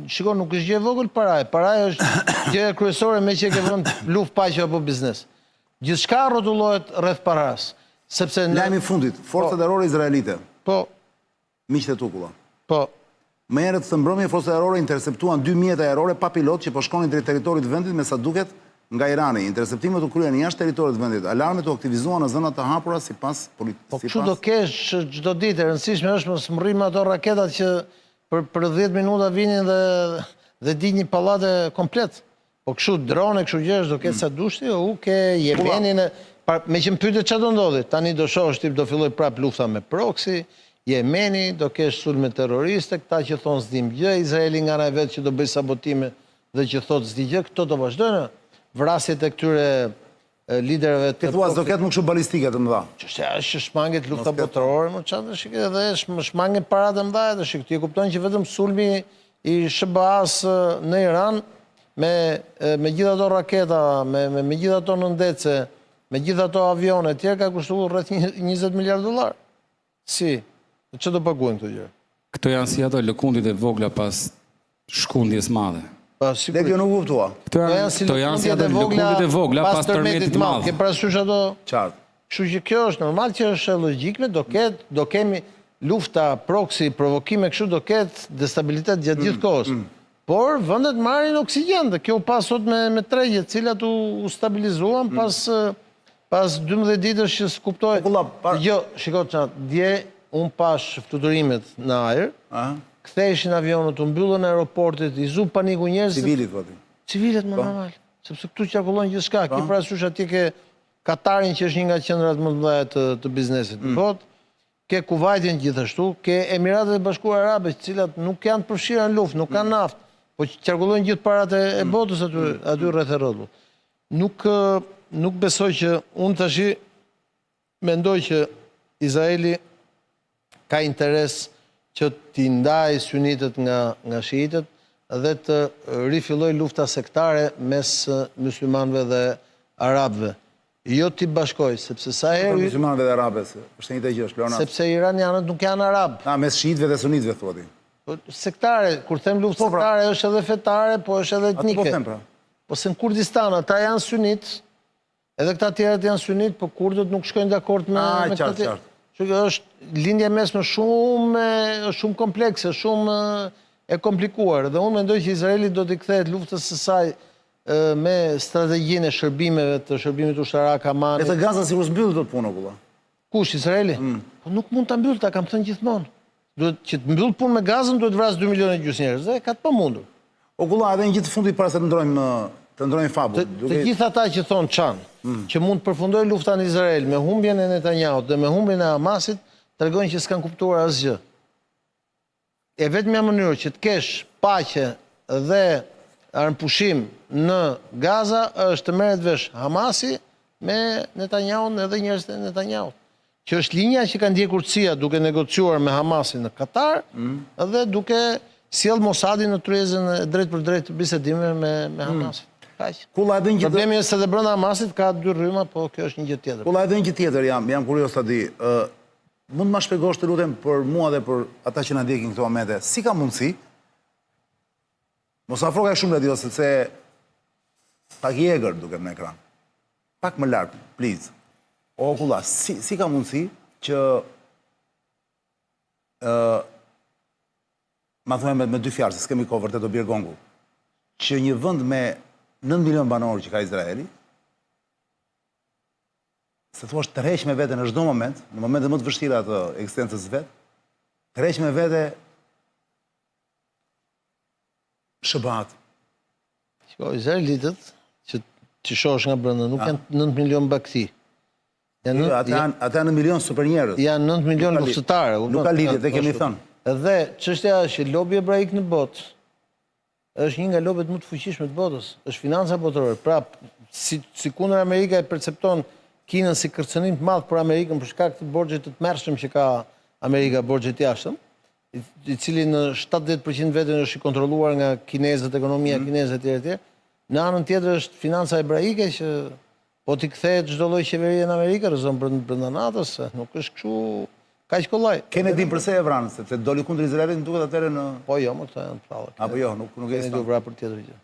shiko, nuk është gjë e vogël paraja. Paraja është gjë kryesore me që ke vënd luftë, paqe apo biznes. Gjithçka rrotullohet rreth paras. Sepse Lajmi i fundit, forcat erore izraelite. Po, Miqtë e Tukulla. po. Më herët të mbrëmje, forcat erore interceptuan 2 mjete aerore pa pilot që po shkonin drejt territorit të vendit me sa duket nga Irani. Interceptimet u kryen jashtë territorit të vendit. Alarmet u aktivizuan në zonat të hapura sipas Po kështu do kesh çdo ditë, e rëndësishme është mos mrrim ato raketat që për 10 minuta vinin dhe di një pallate komplet. Po kështu drone, kështu gjësh do ketë sa dushti, u ke Jemenin, me që më pyetë çfarë do ndodhi. Tani do shohësh tip do filloj prap lufta me proxy, Jemeni, do kesh sulme terroriste, këta që thonë s'dim gjë, Izraeli nga ana e vet që do bëj sabotime dhe që thotë s'di gjë, këto do vazhdojnë. Vrasjet e këtyre liderëve Ti thua do ketë më kështu balistike të mëdha. Çështja është që shmanget lufta botërore, më çfarë shikë edhe shmangen paratë të mëdha, dhe shikë ti e kupton që vetëm sulmi i SHBA-s në Iran me gjithë ato raketa, me gjithë ato nëndece, me gjithë ato avione tjerë ka kushtuar rreth 20 miliard dollar. Si? Që do paguajnë këto gjë? Këto janë si ato lëkundit e vogla pas shkundjes madhe. Dhe kjo nuk kuptua. Këto janë si ato lëkundit e vogla pas tërmetit madh. Ke parasysh ato? Qartë. Kështu që kjo është normal që është logjikme, do kemi lufta, proxy, provokime kështu do ketë destabilitet gjatë gjithë kohës. Por vendet marrin oksigjen dhe kjo pas sot me tregje, të cilat u stabilizuan pas 12 ditësh që s'kuptoi. Jo, shiko çfarë, dje un pash fluturimet në ajër. Ktheheshin avionët, u mbyllën aeroportit, i zu paniku njerëzit. Civilit, thoti. Civilet më normal. Sepse këtu qarkullon gjithçka. Ki parasysh atje ke Katarin që është një nga qendrat më të mëdha të biznesit në botë. Ke Kuvajtin gjithashtu, ke Emiratet e Bashkuara Arabe, të cilat nuk janë përfshira në luftë, nuk kanë naftë, po qarkullojnë gjithë paratë e botës aty rreth e rrotullt. Nuk besoj që unë tash mendoj që Izraeli ka interes që t'i ndaj sunitët nga shiitët dhe të rifilloj lufta sektare mes muslimanëve dhe arabëve. Jo t'i bashkoj, sepse sa herë... Për muslimanëve dhe arabës, është një të gjë, Leonard. Sepse iranianët nuk janë arabë. Mes shiitëve dhe sunitëve, thoti. Sektare, kur them luftë sektare, është edhe fetare, po është edhe etnike. Atë po them, pra. Po se në Kurdistan, ata janë sunit, edhe këta tjerët janë sunit, po kurdët nuk shkojnë dakord me qartë. Është lindje mesme shumë komplekse, shumë e komplikuar. Dhe unë mendoj që Izraeli do t'i kthehet luftës së saj me strategjinë e shërbimeve të shërbimit ushtarak Hamanit. E të Gaza sikur s'mbyll dot punë kulla. Kush, Izraeli? Po nuk mund ta mbyll, ta kam thënë gjithmonë. Duhet që të mbyll punë me Gazën, duhet vras 2 milionë gjysmë njerëz, dhe ka të pamundur. O kulla, edhe në gjithë fundit para se të ndrojmë fabull. Të gjithë ata që thonë çan, që mund të përfundojë lufta në Izrael me humbjen e Netanyahu dhe me humbjen e Hamasit, tregojnë që s'kan kuptuar asgjë. E vetmja mënyrë që të kesh paqe dhe armpushim në Gaza është të merret vesh Hamasi me Netanyahun edhe njerëzit e Netanyahut. Që është linja që ka ndjekur CIA duke negociuar me Hamasin në Katar dhe duke sjell Mossadin në tryezën e drejt për drejt bisedimeve me Hamasin. Problemi është se dhe brenda Hamasit ka 2 rryma, po kjo është një gjë tjetër. Kulla, edhe një gjë tjetër jam kurios ta di. Mund ma shpjegosh të lutem për mua dhe për ata që na ndjekin këto momente, si ka mundësi? Mos afro ka shumë radio, sepse pak i egër duket në ekran. Pak më lart, please. O kulla, si ka mundësi që ma thuaj me 2 fjalë, se s'kemi kohë vërtet do bjerë gongu, që një vend me 9 milion banorë që ka Izraeli, se thua është tërheq me vete në çdo moment, në momentet më të vështira të ekzistencës vetë, tërheq me vete SHBA-t. Izraelitët, që të shohësh nga brenda, nuk janë 9 milion bakti. Ata janë 9 milion super njerëz. Janë 9 milion luftëtarë. Nuk ka lidhje, dhe kemi thënë. Edhe çështja është që lobi hebraik në botë është një nga lobet më të fuqishme të botës, është financa botërore. Pra, si kundër Amerika e percepton Kinën si kërcënim të madh për Amerikën për shkak të borxhit të tmerrshëm që ka Amerika, borxhet jashtëm, i cili në 70% vetën është i kontrolluar nga kinezët, ekonomia kineze etj. Në anën tjetër është financa hebraike që po t'i kthehet çdo lloj qeverie në Amerikë, rrezon brenda NATO-s, nuk është kështu kaq kollaj. Keni dim pse e vranë, sepse doli kundër Izraelit, më duket atëherë në Po jo, më këta janë të prallë. apo jo, nuk e Kennedy u vra për tjetër gjë.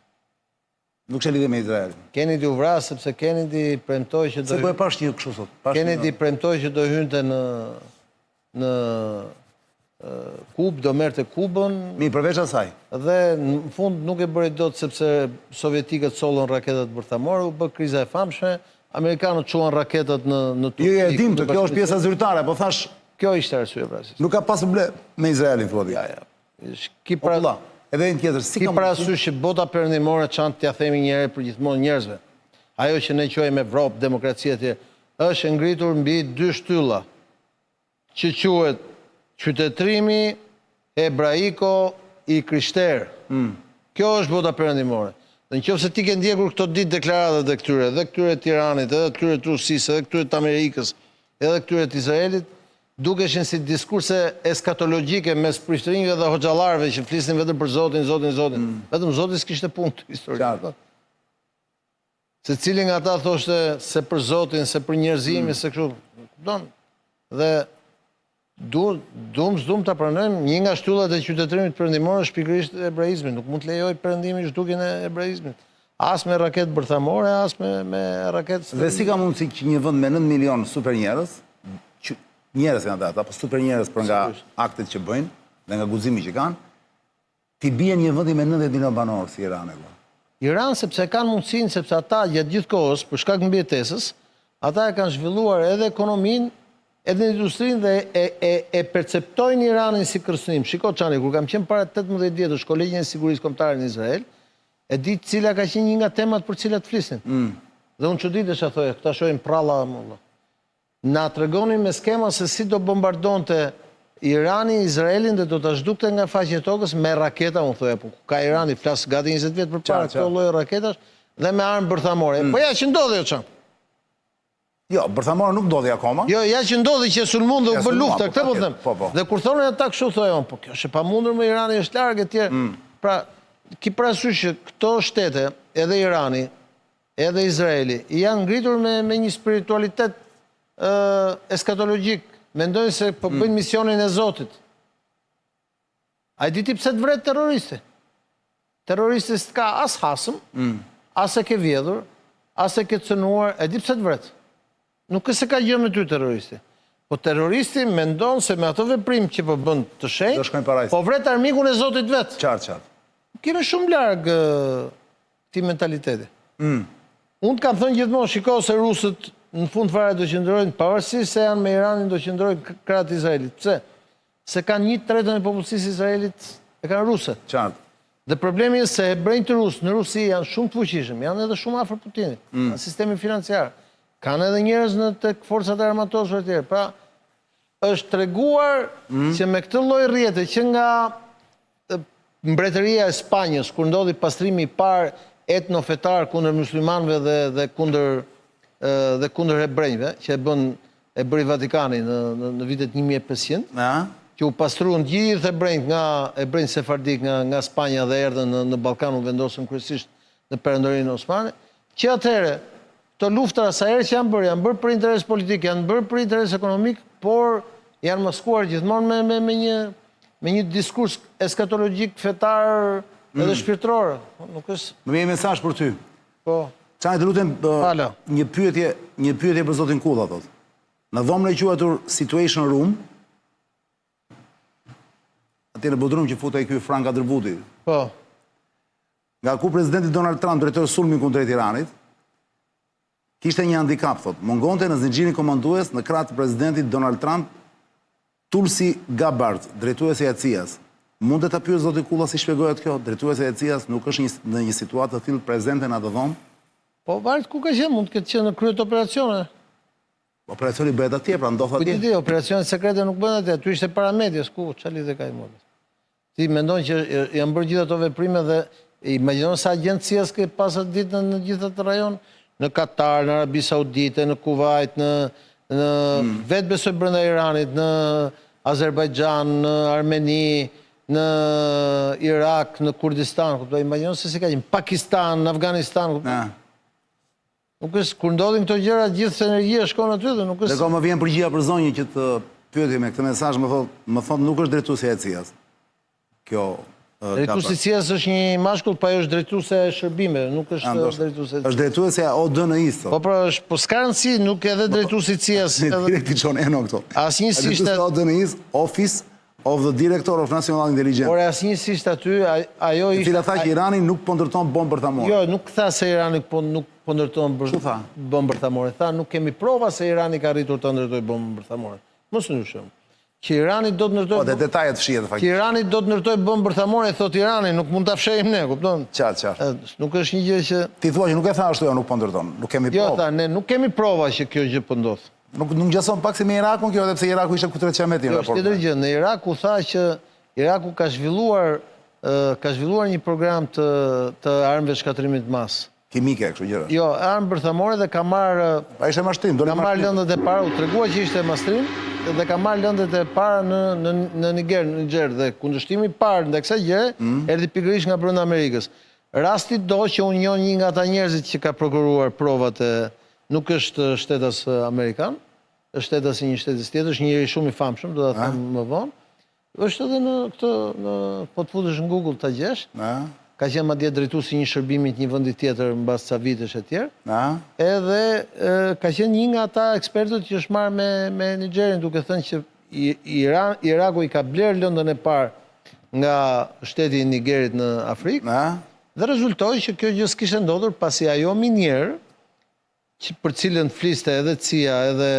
nuk është lidhje me Izraelin. Kennedy u vra sepse Kennedy premtoi që Se po e pash një kështu sot. Kennedy premtoi që do hynte në Kubë, do merrte Kubën Mi, përveç asaj. dhe në fund nuk e bëri dot sepse sovjetikët sollën raketat bërthamore, u bë kriza e famshme, amerikanët çuan raketat në Turqi. Jo, e dim, kjo është pjesa zyrtare, po thash, Kjo ishte arsye pra. nuk ka pas ble me Izraelin, thua ti. Ja. Ki Po valla, edhe një tjetër, si Ki ka parasysh që bota perëndimore çan t'ja themi një herë për gjithmonë njerëzve. Ajo që ne quajmë Evropë, demokracia etj, është ngritur mbi dy shtylla, që quhet qytetrimi hebraiko i krishterë. Kjo është bota perëndimore. Dhe nëse ti ke ndjekur këto ditë deklaratat e këtyre Tiranit, edhe këtyre të Rusisë, edhe këtyre të Amerikës, edhe këtyre të Izraelit, dukeshin si diskurse eskatologjike mes prishtinëve dhe hoxhallarëve që flisnin vetëm për Zotin. Vetëm Zoti s'kishte punë këtë histori. Qartë. Se cili nga ata thoshte se për Zotin, se për njerëzimin, se kështu. Kupton? Dhe s'dum ta pranojmë, një nga shtyllat e qytetërimit perëndimor është pikërisht hebraizmi. Nuk mund të lejoj perëndimi zhdukjen e hebraizmit. As me raketë bërthamore, as me raketë. Dhe si ka mundësi që një vend me 9 milion super njerëz, njerëz janë ata, apo super njerëz për nga aktet që bëjnë dhe nga guximi që kanë, ti bien një vendi me 90 milion banor si Irani. Iran sepse kanë mundësinë, sepse ata gjatë gjithë kohës, për shkak të mbijetesës, ata e kanë zhvilluar edhe ekonominë, edhe industrinë dhe e perceptojnë Iranin si kërcënim. Shiko çani, kur kam qenë para 18 vjetësh kolegjin e sigurisë kombëtare në Izrael, e di cila ka qenë një nga temat për cilat flisnin. Dhe unë çuditesha thoya, këta shohin pralla mulla. Na tregonin me skema se si do bombardonte Irani Izraelin dhe do ta zhdukte nga faqja e tokës me raketa, unë thoya, po ka Irani flas gati 20 vjet përpara këto lloj raketash dhe me armë bërthamore. Po ja që ndodhi o çan. Jo, bërthamore nuk ndodhi akoma. Jo, ja që ndodhi që sulmon dhe u bë lufta, këtë po them. Po. Dhe kur thonë ata kështu thoya, po kjo është e pamundur me Irani është larg etj. Pra, ki parasysh që këto shtete, edhe Irani, edhe Izraeli, janë ngritur me një spiritualitet eskatologjik. Mendojnë se po bëjnë misionin e Zotit. A i di ti pse të vret terroristi? Terroristi s'ka as hasëm, as e ke vjedhur, as e ke cënuar, e di pse të vret. Nuk se ka gjë me ty terroristi. Po terroristi mendon se me ato veprim që po bën të shenjtë, po vret armikun e Zotit vet. Qartë. Kemi shumë larg këtij mentaliteti. Unë kam thënë gjithmonë, shiko se rusët në fund fare do qëndrojnë, pavarësisht se janë me Iranin, do qëndrojnë krahët Izraelit. Pse? Se kanë 1/3 e popullsisë Izraelit e kanë ruse. Qartë. Dhe problemi është se hebrejtë rusë në Rusi janë shumë të fuqishëm, janë edhe shumë afër Putinit, në sistemi financiar. Kanë edhe njerëz në tek forcat e armatosur etj. Pra, është treguar që me këtë lloj rrjete që nga mbretëria e Spanjës, kur ndodhi pastrimi i parë etnofetar kundër muslimanëve dhe kundër hebrejve, që e bëri Vatikani në vitet 1500, që u pastruan gjithë hebrejt nga hebrejt sefardik nga Spanja dhe erdhën në Ballkan, u vendosën kryesisht në perëndorinë osmane, që atëherë këto luftra sa herë që janë bërë për interes politik, janë bërë për interes ekonomik, por janë maskuar gjithmonë me një diskurs eskatologjik, fetar edhe shpirtëror. Nuk është. Më vjen mesazh për ty. Po. Çaj të lutem një pyetje për zotin Kulla thotë. Në dhomën e quajtur Situation Room, atje në Bodrum që futej ky Frank Adërvuti. Po. Nga ku presidenti Donald Trump drejtori sulmin kundrejt Iranit, kishte një handicap, thotë, mungonte në zinxhirin komandues në krah të presidentit Donald Trump Tulsi Gabbard, drejtuesi i CIA-s. Mund të ta pyes zoti Kulla si shpjegohet kjo? Drejtuesi i CIA-s nuk është në një situatë të tillë prezente në atë dhomë? Po varet ku ka qenë, mund të ketë qenë në krye të operacione. Operacioni bëhet atje, pra ndodh atje. Po ti operacionet sekrete nuk bëhen atje, aty ishte para medias, ku çfarë lidhje ka i modës. Ti mendon që janë bërë gjithë ato veprime dhe Imagjino sa agjencias ke pasat ditë në gjithë atë rajon, në Katar, në Arabi Saudite, në Kuwait, në vetë besoj brenda Iranit, në Azerbajxhan, në Armeni, në Irak, në Kurdistan, kuptoj, imagjino se si ka qenë, Pakistan, në Afganistan, kuptoj. Nuk është, kur ndodhin këto gjëra, gjithë energjia shkon aty dhe nuk është... Dhe ka më vjen përgjigja për zonjë që të pyeti me këtë mesazh, më thon nuk është drejtuesja e CIA-s. Kjo drejtuesi i CIA-s është një mashkull, pa ajo është drejtuese e shërbimeve, nuk është drejtuese. Është drejtuesja ODNI-s. Po s'ka rëndësi, nuk edhe drejtuesi i CIA-s. Direkti John Eno këto. Asnjësi ishte ODNI-s, Office of the Director of National Intelligence. Por asnjësi ishte aty, ajo ishte... Cila tha që Irani nuk po ndërton bombë bërthamore. Jo, nuk tha se Irani nuk po ndërton bombë bërthamore. Tha, nuk kemi prova se Irani ka arritur të ndërtoj bombë bërthamore. Mos ndryshojmë. Që Irani do të ndërtoj... Po, dhe detajet fshihet faktikisht. Që Irani do të ndërtoj bombë bërthamore, thot Irani, nuk mund ta fshehim ne, kupton? Qartë. Nuk është një gjë që... Ti thua që nuk e tha ashtu, jo, nuk po ndërton. Nuk kemi prova. Jo, tha, ne nuk kemi prova që kjo gjë po ndodh. Nuk ngjason pak si me Irakun kjo, edhe pse Iraku ishte ku 300 metra në raport. Tjetër gjë, në Iraku tha që Iraku ka zhvilluar një program të armëve shkatrimit mas. Kimike, kështu gjëra. Jo, armë bërthamore dhe ka marrë... Pa ishte mashtrim, ka marrë lëndet e para, u tregua që ishte mashtrim, dhe ka marrë lëndet e para në Niger, dhe kundërshtimi parë ndaj kësaj gjëre erdhi pikërisht nga brenda Amerikës. Rasti do që unë njoh një nga ata njerëzit që ka prokuruar provat e... Nuk është shtetas Amerikan, është shtetas i një shtetis tjetër, është njëri shumë i famshëm, do ta them më vonë. Është edhe në këtë, po të futesh në Google ta gjesh. Ka qenë madje drejtuesi i një shërbimi të një vendi tjetër mbas ca vitesh e tjerë. Edhe ka qenë një nga ata ekspertët që është marrë me Nigerin, duke thënë që Iraku i ka blerë lëndën e parë nga shteti i Nigerit në Afrikë. Dhe rezultoi që kjo gjë s'kishte ndodhur pasi ajo minier për cilën fliste edhe CIA edhe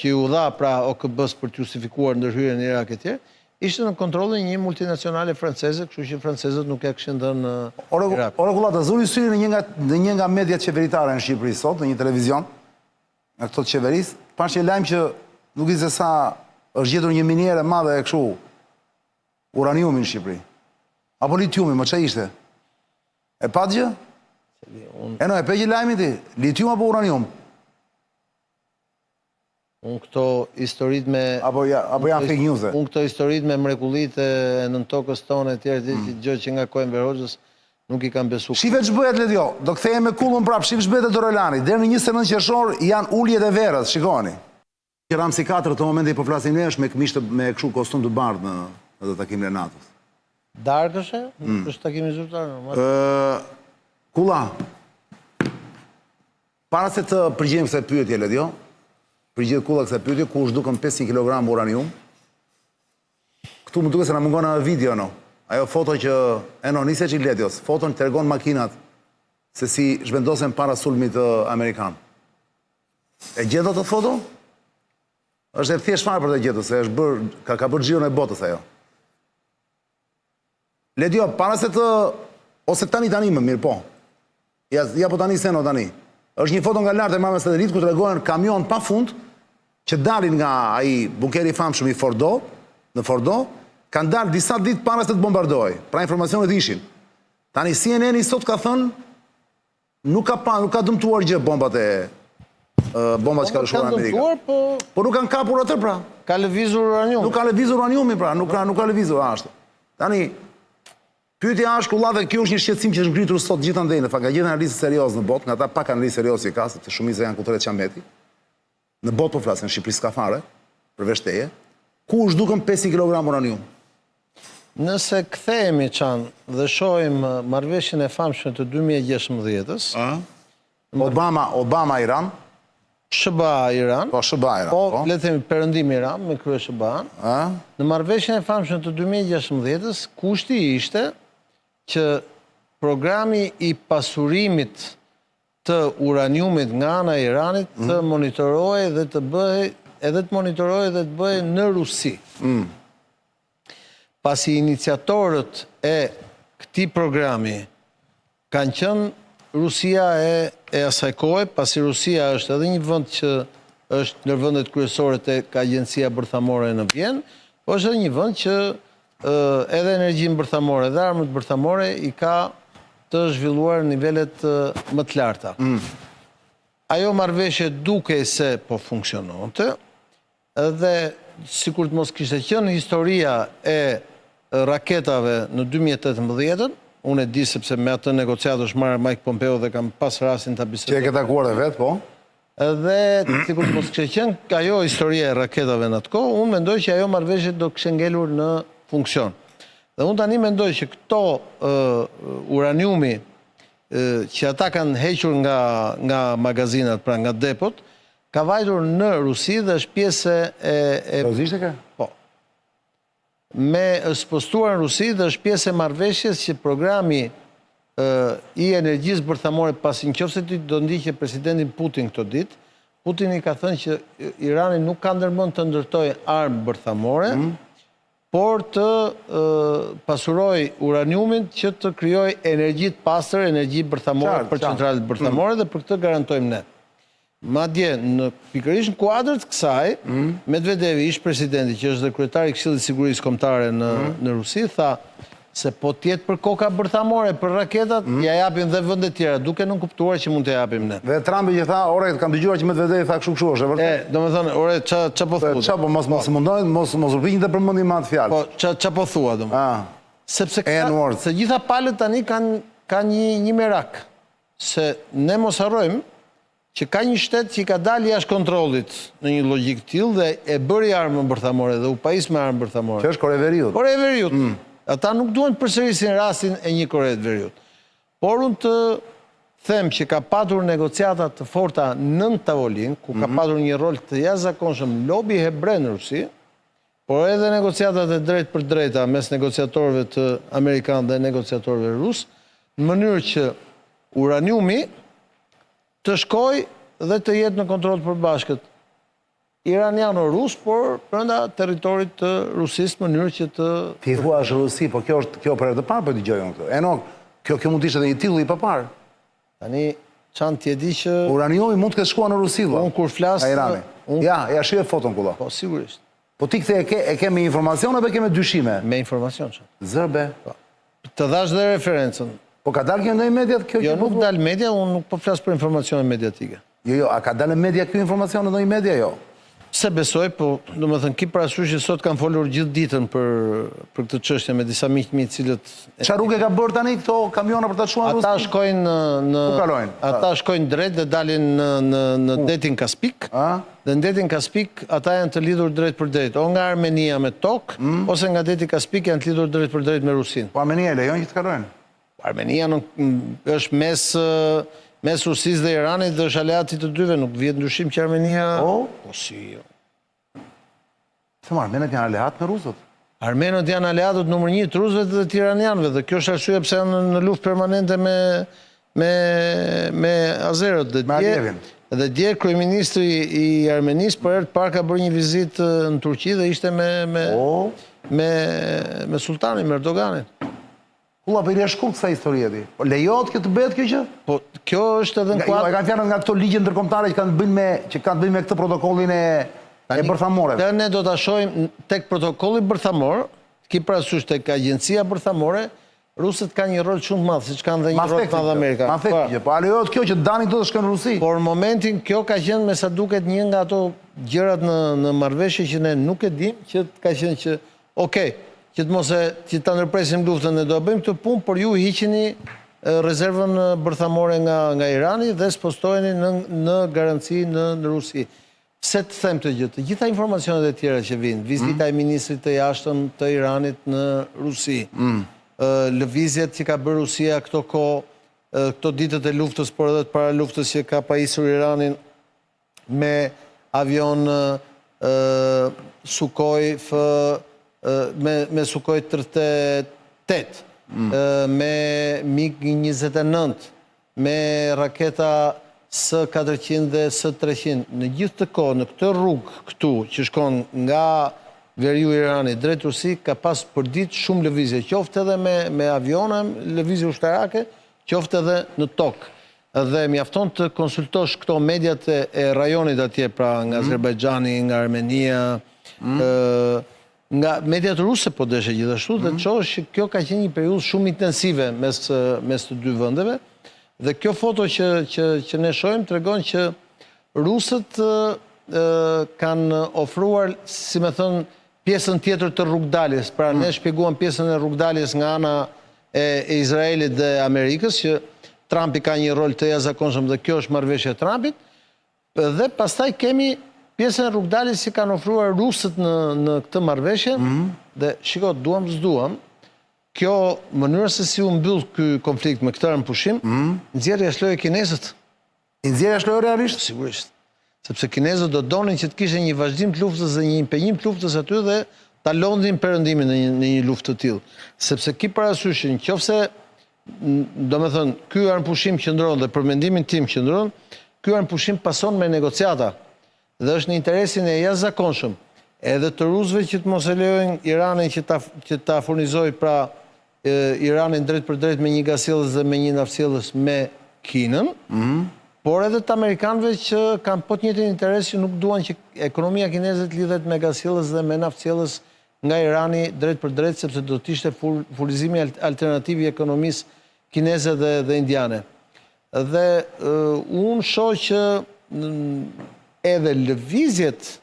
që u dha pra OKB-s për të justifikuar ndërhyrjen në Irak e tjerë, ishte në kontrollin një multinacionale franceze, kështu që francezët nuk e kishin dhënë në Irak. Orekullata, zuri syrin në një nga mediat qeveritare në Shqipëri sot, në një televizion, në këto të qeverisë, pash që lajm që nuk i se sa është gjetur një miniere madhe e kështu uraniumi në Shqipëri. Apo litiumi, më çfarë ishte? E pat gjë? E no, e pe që lajmi ti? Litium apo uranium? Unë këto historit me... Apo janë fake news e? Unë këto historit me mrekullit e nën tokës tonë e tjerë, gjë që nga Kohen Verhoxhës nuk i kam besu. Shive që bëhet, Ledjo, do ktheje me kullën prapë, shive që bëhet e Dorolani. Deri në 29 qershor janë ulljet e verës, shikoni. Që Ramsi 4 të momenti po flasim ne është me këmishtë me këshu kostum të bardhë në takimin e NATO-s. Darkë është e? është takimi zyrtar? Kulla, para se të përgjim kësaj pyetje, Ledjo, përgjit kulla kësaj pyetje, ku është dukën 500 kg uranium, këtu më duke se në mungon në video, no. Ajo foto që, nise që i Ledjos, foto në të regon makinat se si zhvendosen para sulmit Amerikan. E gjedo të foto? është e thjesht farë për të gjetur, se ka bërë xhiron e botës ajo. Ledjo, para se të... Ose tani më mirë, po. Ja po tani seno tani. është një foto nga lartë e Mamës Satelit, ku të regojnë kamion pa fund, që dalin nga aji bunkeri famshëm i Fordo, në Fordo, kanë dalë disa ditë para se të bombardoj. Pra informacionet ishin. Tani CNN-i sot ka thënë, nuk ka dëmtuar gjë bombat që ka lëshuar Amerika. Po nuk kanë kapur atë, pra. Ka lëvizur uranium. Nuk ka lëvizur uraniumi, pra. Nuk ka lëvizur, ashtu. Tani, pyetja është kulla dhe kjo është një shqetësim që është ngritur sot gjithandej, në fakt nga gjithë analizë serioz në botë, nga ta pak analizë serioz që ka, se të shumica janë kulturët qameti. Në botë po flasin, në Shqipëri s'ka fare, përveç teje. Ku është duken 500 kg uranium? Nëse kthehemi Çan dhe shohim marrëveshjen e famshme të 2016-s, Obama Iran, SBA Iran, po le të themi Perëndim Iran me krye SBA-n. Në marrëveshjen e famshme të 2016-s, kushti ishte që programi i pasurimit të uraniumit nga ana e Iranit të monitorohej dhe të bëhej në Rusi. Pasi iniciatorët e këtij programi kanë qenë Rusia e asaj kohe, pasi Rusia është edhe një vend që është ndër vendet kryesore tek Agjencia Bërthamore në Vjenë, po është edhe një vend që edhe energjinë bërthamore dhe armët bërthamore i ka të zhvilluar nivelet më të larta. Ajo marrëveshje duke se po funksiononte, dhe sikur të mos kishte qenë historia e raketave në 2018, unë e di sepse me atë negociatë është marrë Mike Pompeo dhe kam pas rastin të bisedoj. Që e ke takuar dhe vetë, po? Dhe sikur të mos kishte qenë ajo historia e raketave në atë kohë, unë mendoj që ajo marrëveshje do kishte ngelur në funksion. Dhe unë tani mendoj që këto uraniumi që ata kanë hequr nga magazinat, pra nga depot, ka vajtur në Rusi dhe është pjesë e... Rozisht e ka? Po. është postuar në Rusi dhe është pjesë e marrëveshjes që programi i energjisë bërthamore, pasi nëse ti do ndiqe presidentin Putin këto ditë, Putin i ka thënë që Irani nuk ka ndërmend të ndërtojë armë bërthamore, por të pasuroj uraniumin që të krijojë energji të pastër, energji bërthamore për centralet bërthamore dhe për këtë garantojmë ne. Madje në pikërisht në kuadër të kësaj, Medvedevi, ish presidenti, që është dhe kryetari i Këshillit të Sigurisë Kombëtare në Rusi, tha se po tjetë për koka bërthamore, për raketat, ja japim dhe vende tjera, duke nuk kuptuar që mund të japim ne. Dhe Trumpi që tha, ore, kam dëgjuar që Medvedevi tha kështu është, e vërtet? Do me thënë, ore, qa po thua? Qa po, mos mundojnë, mos rrikin dhe përmëndi ma të fjallë. Po, qa po thua, do me? Sepse se gjitha palët tani ka një merak, se ne mos harrojmë që ka një shtet që i ka dalë jashtë kontrollit në një logjik tillë dhe e bëri armën bërthamore dhe u pajis me armën bërthamore. Që është Korea e Veriut. Korea e Veriut. Ata nuk duhen të përsërisin rastin e një Korea të Veriut. Por unë të them që ka patur negociata të forta nën tavolinë, ku ka patur një rol të jashtëzakonshëm lobi hebre në Rusi, por edhe negociatat e drejt për drejta mes negociatorëve të amerikanë dhe negociatorëve rus, në mënyrë që uraniumi të shkoj dhe të jetë në kontroll të përbashkët iraniano-rus, por brenda territorit të Rusisë në mënyrë që të... Ti thua është Rusi, po kjo për herë të parë po dëgjoj unë këtë. Eno, kjo mund të ishte edhe një titull i paparë. Tani çan ti e di që uraniumi mund të ketë shkuar në Rusi, valla. Unë kur flas nga Irani. Ja shihe foton kulla. Po sigurisht. Po ti këtë e ke me informacion apo e ke me dyshime? Me informacion çan. Zërbe. Të dhash dhe referencën. Po ka dalë kjo ndonjë mediat kjo? Jo, nuk dalë media, unë nuk po flas për informacione mediatike. Jo, a ka dalë media kjo informacion në ndonjë media, jo? Se besoj, po, do më thënë, ki parasysh që sot kanë folur gjithë ditën për këtë çështje me disa miq mi cilët... Qa rrugë ka bërë tani këto kamiona për të çuar në Rusi? Ata shkojnë në... Ku kalojnë? Ata shkojnë drejt dhe dalin në detin Kaspik, dhe në detin Kaspik ata janë të lidhur drejt për drejt, o nga Armenia me tokë, ose nga deti Kaspik janë të lidhur drejt për drejt me Rusinë. Po Armenia e lejon që të kalojnë? Armenia është mes Rusisë dhe Iranit dhe është aleati të dyve, nuk vjet ndryshim që Armenia... Po si, jo. Thëmë, Armenët janë aleat me rusët? Armenët janë aleatët numër 1 të rusëve dhe të iranianëve, dhe kjo është arsye pse janë në luftë permanente me azerët. Me Aliyevin. Dhe dje kryeministri i Armenisë për herë të parë ka bërë një vizitë në Turqi dhe ishte me sultanin, me Erdoganin. Kulla për i shkull kësa historie ti. Lejot kjo të bëhet kjo që? Po, kjo është edhe në kuadrë... E kanë fjanën nga këto ligje ndërkombëtare që kanë të bëjnë me këtë protokollin e bërthamore. Dhe ne do të ashojmë tek protokolli bërthamor, ki parasysh tek agjencia bërthamore, rusët ka një rol shumë të madh, siç kanë dhe një rol të madh Amerika. Ma thekë, po a lejot kjo që Dani do të shkojnë në Rusi? Por momentin kjo ka qenë me sa duket një nga ato gjërat në marrëveshje që ne nuk e dim, që ka qenë që, okej, që të mos e që të ndërpresim luftën ne do të bëjmë këtë punë, por ju hiqini rezervën bërthamore nga Irani dhe spostojeni në garanci në Rusi. Pse të them të gjithë? Të gjitha informacionet e tjera që vinë, vizita e ministrit të jashtëm të Iranit në Rusi, lëvizjet që ka bërë Rusia këto ditët e luftës, por edhe të para luftës që ka pajisur Iranin me avion Sukhoi me Sukhoi 38, me MiG-29, me raketa S-400 dhe S-300. Në gjithë të kohë, në këtë rrugë këtu, që shkon nga veriu Irani drejt Rusi, ka pas për ditë shumë lëvizje, qoftë edhe me aviona, lëvizje ushtarake, qoftë edhe në tokë. Dhe mjafton të konsultosh këto mediat e rajonit atje, pra nga Azerbajxhani, nga Armenia, nga mediat ruse po deshe gjithashtu, dhe qohësh që kjo ka qenë një periudhë shumë intensive mes të dy vendeve, dhe kjo foto që ne shohim tregon që rusët kanë ofruar, si me thënë, pjesën tjetër të rrugdaljes. Pra ne shpjeguam pjesën e rrugdaljes nga ana e Izraelit dhe Amerikës, që Trumpi ka një rol të jashtëzakonshëm dhe kjo është marrëveshja e Trumpit, dhe pastaj kemi pjesën e rrugdaljes që kanë ofruar rusët në këtë marrëveshje, dhe shiko, duam s'duam, kjo mënyra se si u mbyll ky konflikt me këtë pushim, nxjerrja shlojë kinezët. I nxjerrja shlojë realisht? Sigurisht. Sepse kinezët do donin që të kishe një vazhdim të luftës dhe një impenjim të luftës aty dhe ta londrin perëndimin në një luftë të tillë. Sepse ki parasysh që nëse, domethënë, ky armpushim qëndron dhe për mendimin tim qëndron, ky armpushim pason me negociata dhe është në interesin e jashtëzakonshëm edhe të rusëve që të mos e lejojnë Iranin që ta furnizojë pra Iranin drejt për drejt me një gazsjellës dhe me një naftsjellës me Kinën, por edhe të Amerikanëve që kanë po të njëjtin interes që nuk duan që ekonomia kineze të lidhet me gazsjellës dhe me naftsjellës nga Irani drejt për drejt, sepse do të ishte furnizimi alternativ i ekonomisë kineze dhe indiane. Dhe unë shoh që edhe lëvizjet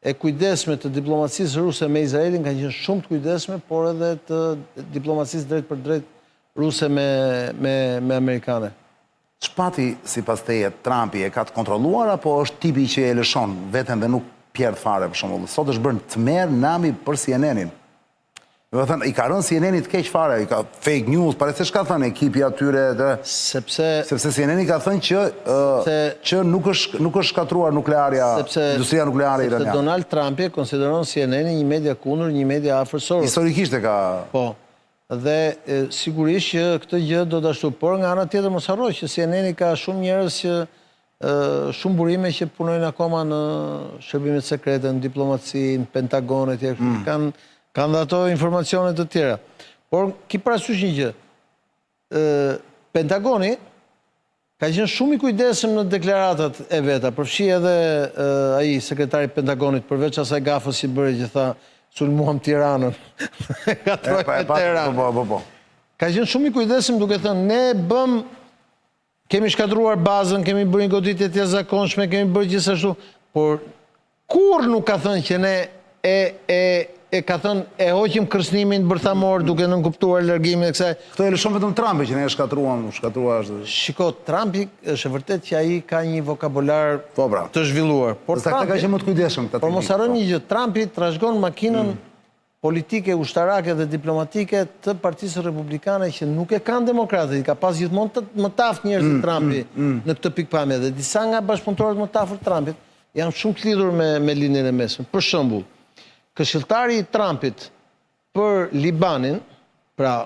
e kujdesme të diplomacisë ruse me Izraelin kanë qenë shumë të kujdesme, por edhe të diplomacisë drejt për drejt ruse me Amerikane. Çpati sipas teje Trumpi e ka të kontrolluar apo është tipi që e lëshon veten dhe nuk pjerdh fare për shembull? Sot është bërë tmerr nami për CNN-in. Do të thënë, i ka rënë CNN-i të keq fare, i ka fake news, pare se çka thënë ekipi atyre sepse CNN-i ka thënë që nuk është shkatruar industria nukleare iraniane. Sepse Donald Trumpi e konsideron CNN-i një media kundër, një media afërsor. Historikisht e ka. Po. Dhe sigurisht që këtë gjë do të ashtu, por nga ana tjetër mos harroj që CNN-i ka shumë njerëz që shumë burime që punojnë akoma në shërbimet sekrete, në diplomaci, në Pentagon etj. Kanë dhe ato informacione të tjera. Por ki parasysh një gjë. Pentagoni ka qenë shumë i kujdesshëm në deklaratat e veta, përfshi edhe ai sekretari i Pentagonit, përveç asaj gafës që bëri që tha sulmuam Tiranën. Ka qenë shumë i kujdesshëm duke thënë ne kemi shkatruar bazën, kemi bërë një goditje të jashtëzakonshme, kemi bërë gjithashtu, por kur nuk ka thënë që ne ka thënë e hoqim kërcënimin bërthamor duke nënkuptuar largimin e kësaj. Këto e lëshon vetëm Trumpi që ne e shkatruar. Shiko, Trumpi është e vërtet që ai ka një vokabular të zhvilluar. Por Trumpi ka qenë më të kujdesshëm këtë. Por mos harroni një gjë, Trumpi trashëgon makinën politike, ushtarake dhe diplomatike të Partisë Republikane që nuk e kanë demokratët, i ka pas gjithmonë më të aftë njerëz Trumpi në këtë pikpamje dhe disa nga bashkëpunëtorët më të afërt Trumpit janë shumë të lidhur me linjën e mesme. Për shembull, këshilltari i Trumpit për Libanin, pra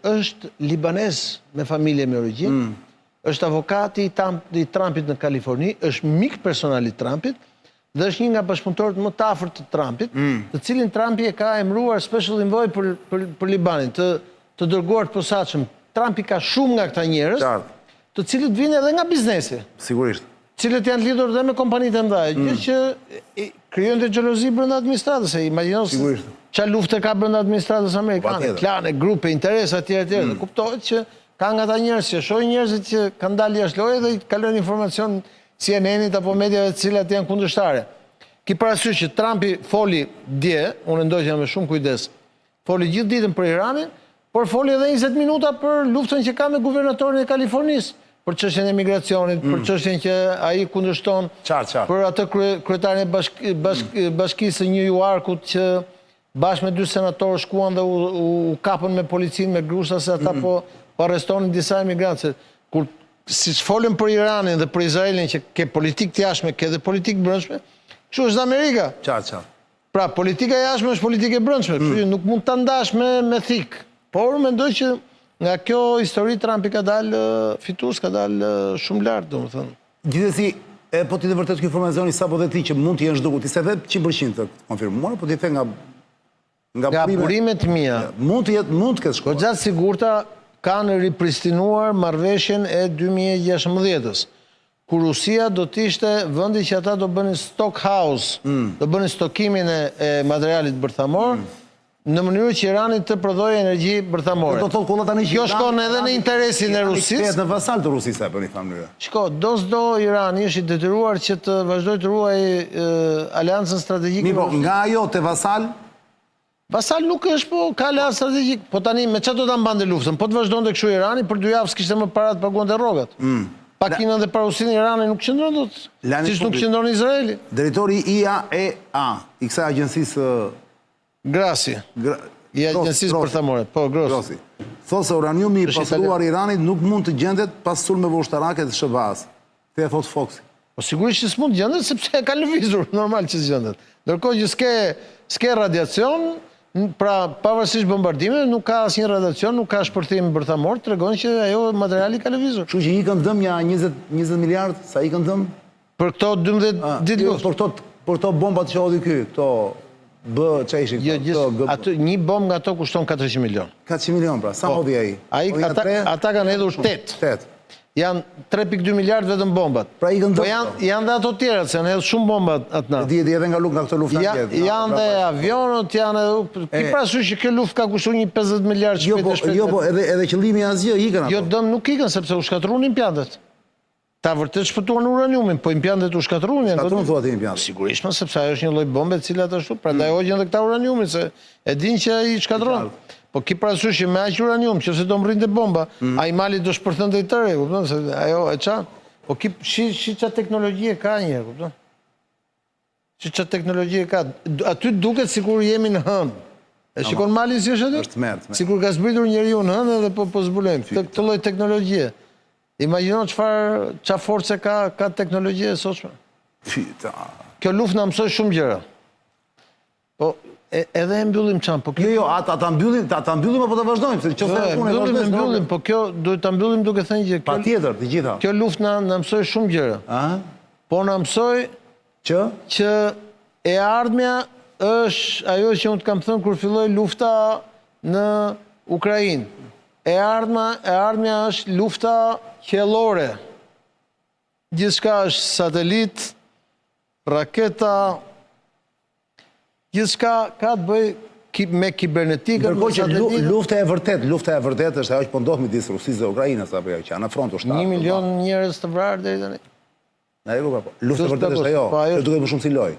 është libanez me familje me origjinë, është avokati i Trumpit në Kaliforni, është mik personal i Trumpit dhe është një nga bashkëpunëtorët më të afërt të Trumpit, të cilin Trumpi e ka emëruar special envoy për Libanin, të dërguar të posaçëm. Trumpi ka shumë nga këta njerëz, të cilët vinë edhe nga biznesi. Sigurisht. Cilët janë lidhur dhe me kompanitë e mëdha, gjë që krijojnë xhelozi brenda administratës. Imagjino çfarë lufte ka brenda administratës amerikane, klane, grupe, interesa etj. Dhe kuptohet që ka nga ata njerëz që shohin njerëzit që kanë dalë jashtë lojë dhe i kalojnë informacion CNN-it apo mediave të cilat janë kundërshtare. Ki parasysh që Trumpi foli dje, unë ndoqja me shumë kujdes, foli gjithë ditën për Iranin, por foli edhe 20 minuta për luftën që ka me guvernatorin e Kalifornisë, për çështjen e migracionit, për çështjen që ai kundërshton, për atë kryetarin e bashkisë së New Yorkut që bashkë me 2 senatorë shkuan dhe u kapën me policinë me grusha se ata po arrestonin disa emigrantë. Kur siç folën për Iranin dhe për Izraelin që ke politikë të jashtme, ke dhe politikë brendshme, kështu është Amerika. Pra politika e jashtme është politikë e brendshme, kështu nuk mund ta ndash me thik. Por mendoj që nga kjo histori Trumpi ka dalë fitues, ka dalë shumë lart, domethënë. Gjithsesi, po ti të vërtet ky informacioni sapo dhe ti që mund të jenë zhdukur, ti se vet 100% të konfirmuar, po ti the nga burimet mia. Mund të ketë shkuar. Gjatë sigurta kanë ripristinuar marrëveshjen e 2016-s. ku Rusia do t'ishte vendi që ata do bënin stock house, do bënin stokimin e materialit bërthamor, në mënyrë që Irani të prodhojë energji bërthamore. Do thotë kolla tani që Kjo shkon edhe në interesin e Rusisë. Kthehet në vasal të Rusisë apo në një mënyrë. Shko, do Irani është i detyruar që të vazhdoj të ruajë aleancën strategjike. Mi po, nga ajo te vasal, Vasal nuk është, po ka aleancë strategjik. Po tani me çfarë do ta mbante luftën? Po të vazhdonte kështu Irani për 2 javë s'kishte më para të paguante rrogat. Pakinën dhe parusinë Irani nuk qëndron dot. Siç nuk qëndron Izraeli. drejtori IAEA, i kësaj agjencisë Grasi. I agjencisë bërthamore. Po, Grossi. Thotë se uraniumi i Është pasuruar i Iranit nuk mund të gjendet pas sulmeve ushtarake të SBA-s. Këtë e thot Foxi. Po sigurisht që s'mund gjendet sepse ka lëvizur, normal që s'gjendet. Ndërkohë që s'ke radiacion, pra pavarësisht bombardimeve, nuk ka asnjë radiacion, nuk ka shpërthim bërthamor, tregon që ajo materiali ka lëvizur. Kështu që ikën dëm ja 20 miliard, sa ikën dëm? Për këto 12 ditë luftë. Për këto bombat që hodhi ky, këto çfarë ishin? Aty një bombë nga ato kushton 400 milion. 400 milion pra, sa hodhi ai? Ata kanë hedhur 8. 8. Janë 3.2 miliard vetëm bombat. Pra ikën dëm. Po janë dhe ato tjerat, se në hedhë shumë bombat atë natë. Di edhe nga këto lufta tjetër. Janë dhe avionët, janë edhe... Ki parasysh që kjo luftë ka kushtu një 50 miliard shpejt. Jo, po edhe qëllimi asgjë ikën ato. Jo, dëm nuk ikën, sepse u shkatruan impjantet. Ta vërtet shpëtuan uraniumin, po impjantet u shkatruan. Shkatruan thua ti impjantet. Sigurisht, sepse ajo është një lloj bombe e cila ashtu, prandaj hoqën edhe këta uraniumin, se e din që ai shkatron. Po ki parasysh që me aq uranium, nëse do mrinte bomba, ai mali do shpërthente i tërë, kupton se ajo e çan. Po ki çfarë teknologji ka një, kupton? Çfarë teknologji ka? Aty duket sikur jemi në hënë. E shikon malin si është aty? Është tmerr. Sikur ka zbritur njeriu në hënë edhe po zbulojmë. Këtë lloj teknologjie. Imagjino çfarë force ka teknologjia e sotshme. Kjo luftë na mësoi shumë gjëra. Po edhe e mbyllim çan, po kjo jo, ata mbyllim apo ta vazhdojmë, se nëse mbyllim, po kjo duhet ta mbyllim duke thënë që patjetër, të gjitha. Kjo luftë na mësoi shumë gjëra. Po na mësoi që e ardhmja është ajo që unë të kam thënë kur filloi lufta në Ukrainë. E ardhmja është lufta qiellore. Gjithçka është satelit, raketa, gjithçka ka të bëjë me kibernetikën. Ndërkohë që lufta e vërtet është ajo që po ndodh midis Rusisë dhe Ukrainës apo jo, që në front ushtar. 1 milion njerëz të vrarë deri tani. Na e kuptoj. Lufta e vërtetë është ajo, që duhet më shumë si lojë.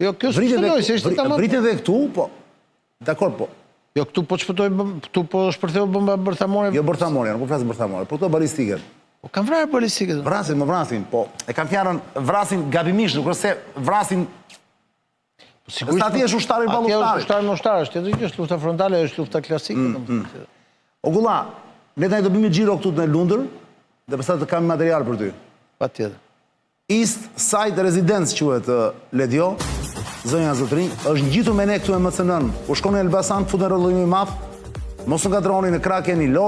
Jo, kjo është lojë, se ishte tamam. Vritet edhe këtu, po. Dakor, po. Jo, këtu po këtu po shpërtheu bomba bërthamore. Jo bërthamore, nuk po flas bërthamore, po këto balistike. Po kanë vrarë balistike. Vrasin, po. E kanë fjalën vrasin gabimisht, nuk është se vrasin. Sigurisht aty është ushtari ballë ushtari. Atje është ushtar me ushtar, është edhe është lufta frontale, është lufta klasike, domethënë. Ogulla, ne tani do bëjmë xhiro këtu në Lundër, dhe pastaj të kam material për ty. Patjetër. East Side Residence quhet Ledio, zonja Zotrin, është ngjitur me ne këtu me MCN-n. U shkon në Elbasan, futën rrollim i madh. Mos u ngatroni në krah keni